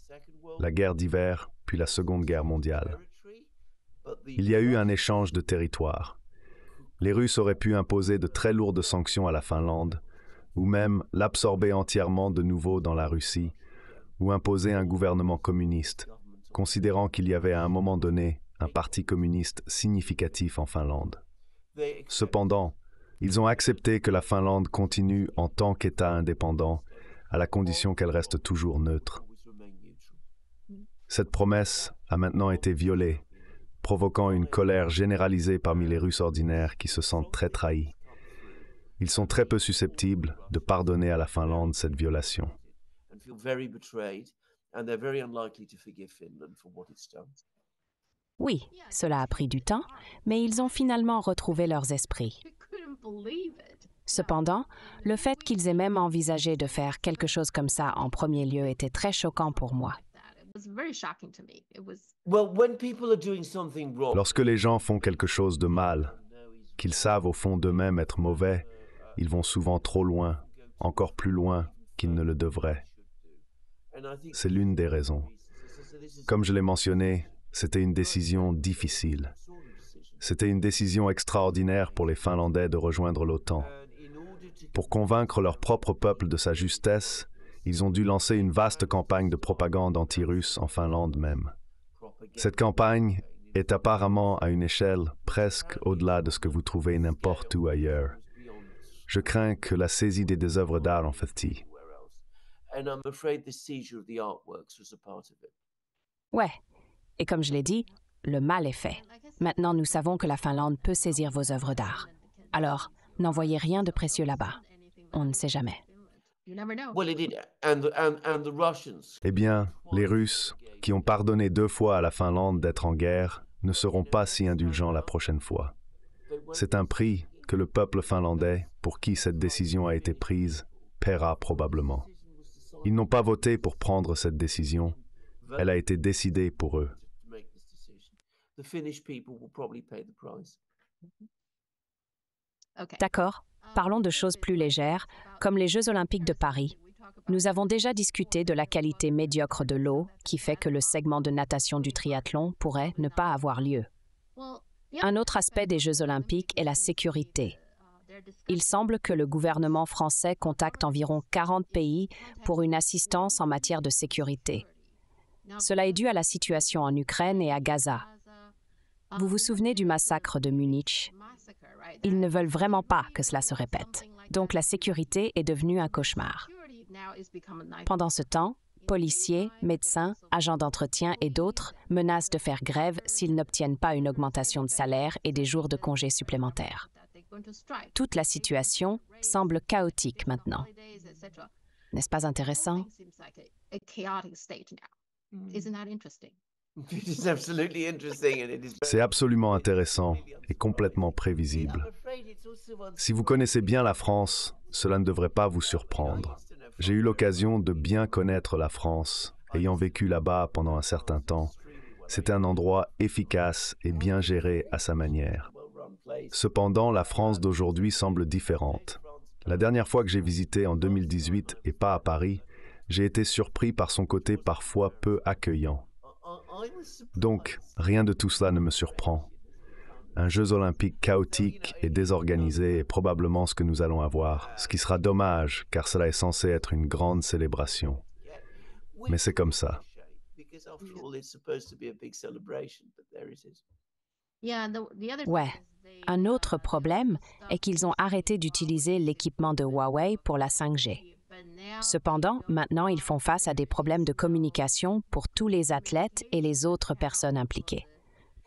la guerre d'hiver puis la Seconde Guerre mondiale. Il y a eu un échange de territoires. Les Russes auraient pu imposer de très lourdes sanctions à la Finlande, ou même l'absorber entièrement de nouveau dans la Russie, ou imposer un gouvernement communiste, considérant qu'il y avait à un moment donné un parti communiste significatif en Finlande. Cependant, ils ont accepté que la Finlande continue en tant qu'État indépendant, à la condition qu'elle reste toujours neutre. Cette promesse a maintenant été violée, provoquant une colère généralisée parmi les Russes ordinaires qui se sentent très trahis. Ils sont très peu susceptibles de pardonner à la Finlande cette violation. Oui, cela a pris du temps, mais ils ont finalement retrouvé leurs esprits. Cependant, le fait qu'ils aient même envisagé de faire quelque chose comme ça en premier lieu était très choquant pour moi. Lorsque les gens font quelque chose de mal, qu'ils savent au fond d'eux-mêmes être mauvais, ils vont souvent trop loin, encore plus loin qu'ils ne le devraient. C'est l'une des raisons. Comme je l'ai mentionné, c'était une décision difficile. C'était une décision extraordinaire pour les Finlandais de rejoindre l'OTAN. Pour convaincre leur propre peuple de sa justesse, ils ont dû lancer une vaste campagne de propagande anti-russe en Finlande même. Cette campagne est apparemment à une échelle presque au-delà de ce que vous trouvez n'importe où ailleurs. Je crains que la saisie des œuvres d'art en fait partie. Ouais, et comme je l'ai dit, le mal est fait. Maintenant, nous savons que la Finlande peut saisir vos œuvres d'art. Alors, n'envoyez rien de précieux là-bas. On ne sait jamais. Eh bien, les Russes, qui ont pardonné 2 fois à la Finlande d'être en guerre, ne seront pas si indulgents la prochaine fois. C'est un prix que le peuple finlandais, pour qui cette décision a été prise, paiera probablement. Ils n'ont pas voté pour prendre cette décision. Elle a été décidée pour eux. D'accord, parlons de choses plus légères, comme les Jeux olympiques de Paris. Nous avons déjà discuté de la qualité médiocre de l'eau, qui fait que le segment de natation du triathlon pourrait ne pas avoir lieu. Un autre aspect des Jeux olympiques est la sécurité. Il semble que le gouvernement français contacte environ 40 pays pour une assistance en matière de sécurité. Cela est dû à la situation en Ukraine et à Gaza. Vous vous souvenez du massacre de Munich? Ils ne veulent vraiment pas que cela se répète. Donc la sécurité est devenue un cauchemar. Pendant ce temps, policiers, médecins, agents d'entretien et d'autres menacent de faire grève s'ils n'obtiennent pas une augmentation de salaire et des jours de congés supplémentaires. Toute la situation semble chaotique maintenant. N'est-ce pas intéressant? C'est absolument intéressant et complètement prévisible. Si vous connaissez bien la France, cela ne devrait pas vous surprendre. j'ai eu l'occasion de bien connaître la France, ayant vécu là-bas pendant un certain temps. C'était un endroit efficace et bien géré à sa manière. Cependant, la France d'aujourd'hui semble différente. La dernière fois que j'ai visité en 2018 et pas à Paris, j'ai été surpris par son côté parfois peu accueillant. Donc, rien de tout cela ne me surprend. Un Jeux olympiques chaotique et désorganisé est probablement ce que nous allons avoir, ce qui sera dommage car cela est censé être une grande célébration. Mais c'est comme ça. Ouais. Un autre problème est qu'ils ont arrêté d'utiliser l'équipement de Huawei pour la 5G. Cependant, maintenant, ils font face à des problèmes de communication pour tous les athlètes et les autres personnes impliquées.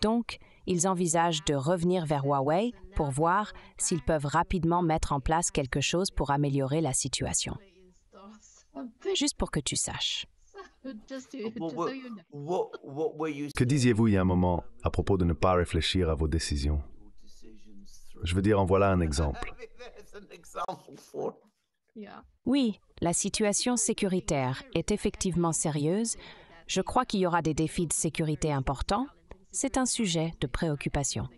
Donc, ils envisagent de revenir vers Huawei pour voir s'ils peuvent rapidement mettre en place quelque chose pour améliorer la situation. Juste pour que tu saches. Que disiez-vous il y a un moment à propos de ne pas réfléchir à vos décisions? Je veux dire, en voilà un exemple. Oui, la situation sécuritaire est effectivement sérieuse. Je crois qu'il y aura des défis de sécurité importants. C'est un sujet de préoccupation.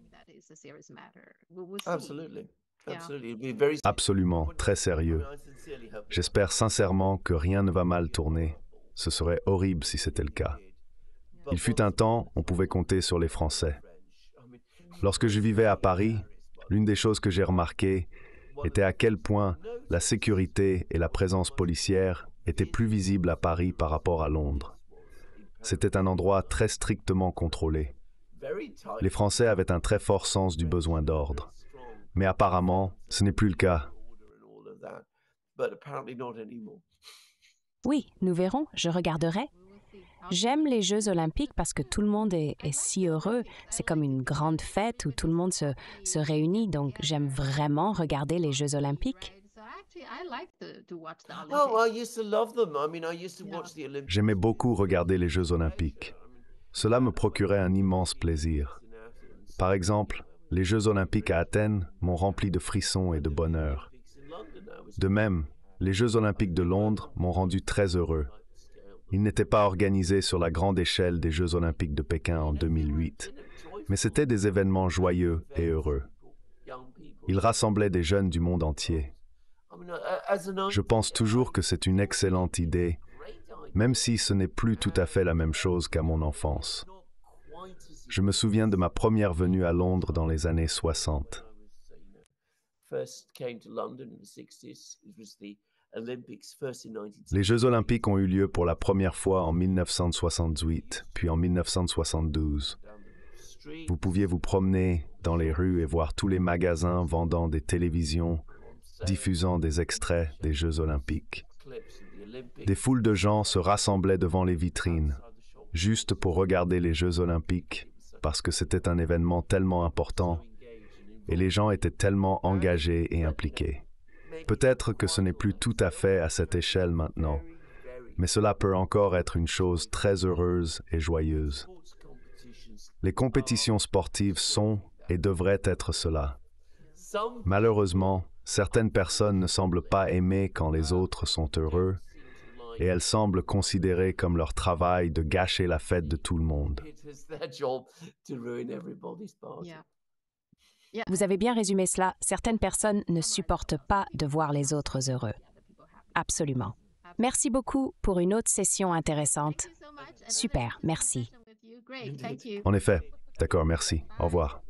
Absolument, très sérieux. J'espère sincèrement que rien ne va mal tourner. Ce serait horrible si c'était le cas. Il fut un temps, on pouvait compter sur les Français. Lorsque je vivais à Paris, l'une des choses que j'ai remarquées était à quel point la sécurité et la présence policière étaient plus visibles à Paris par rapport à Londres. C'était un endroit très strictement contrôlé. Les Français avaient un très fort sens du besoin d'ordre. Mais apparemment, ce n'est plus le cas. Oui, nous verrons, je regarderai. J'aime les Jeux olympiques parce que tout le monde est si heureux. C'est comme une grande fête où tout le monde se réunit, donc j'aime vraiment regarder les Jeux olympiques. J'aimais beaucoup regarder les Jeux olympiques. Cela me procurait un immense plaisir. Par exemple, les Jeux olympiques à Athènes m'ont rempli de frissons et de bonheur. De même, les Jeux olympiques de Londres m'ont rendu très heureux. Ils n'étaient pas organisés sur la grande échelle des Jeux olympiques de Pékin en 2008, mais c'étaient des événements joyeux et heureux. Ils rassemblaient des jeunes du monde entier. Je pense toujours que c'est une excellente idée, même si ce n'est plus tout à fait la même chose qu'à mon enfance. Je me souviens de ma première venue à Londres dans les années 60. Les Jeux olympiques ont eu lieu pour la première fois en 1968, puis en 1972. Vous pouviez vous promener dans les rues et voir tous les magasins vendant des télévisions, diffusant des extraits des Jeux olympiques. Des foules de gens se rassemblaient devant les vitrines, juste pour regarder les Jeux olympiques, parce que c'était un événement tellement important et les gens étaient tellement engagés et impliqués. Peut-être que ce n'est plus tout à fait à cette échelle maintenant, mais cela peut encore être une chose très heureuse et joyeuse. Les compétitions sportives sont et devraient être cela. Malheureusement, certaines personnes ne semblent pas aimer quand les autres sont heureux, et elles semblent considérer comme leur travail de gâcher la fête de tout le monde. Vous avez bien résumé cela. Certaines personnes ne supportent pas de voir les autres heureux. Absolument. Merci beaucoup pour une autre session intéressante. Super, merci. En effet. D'accord, merci. Au revoir.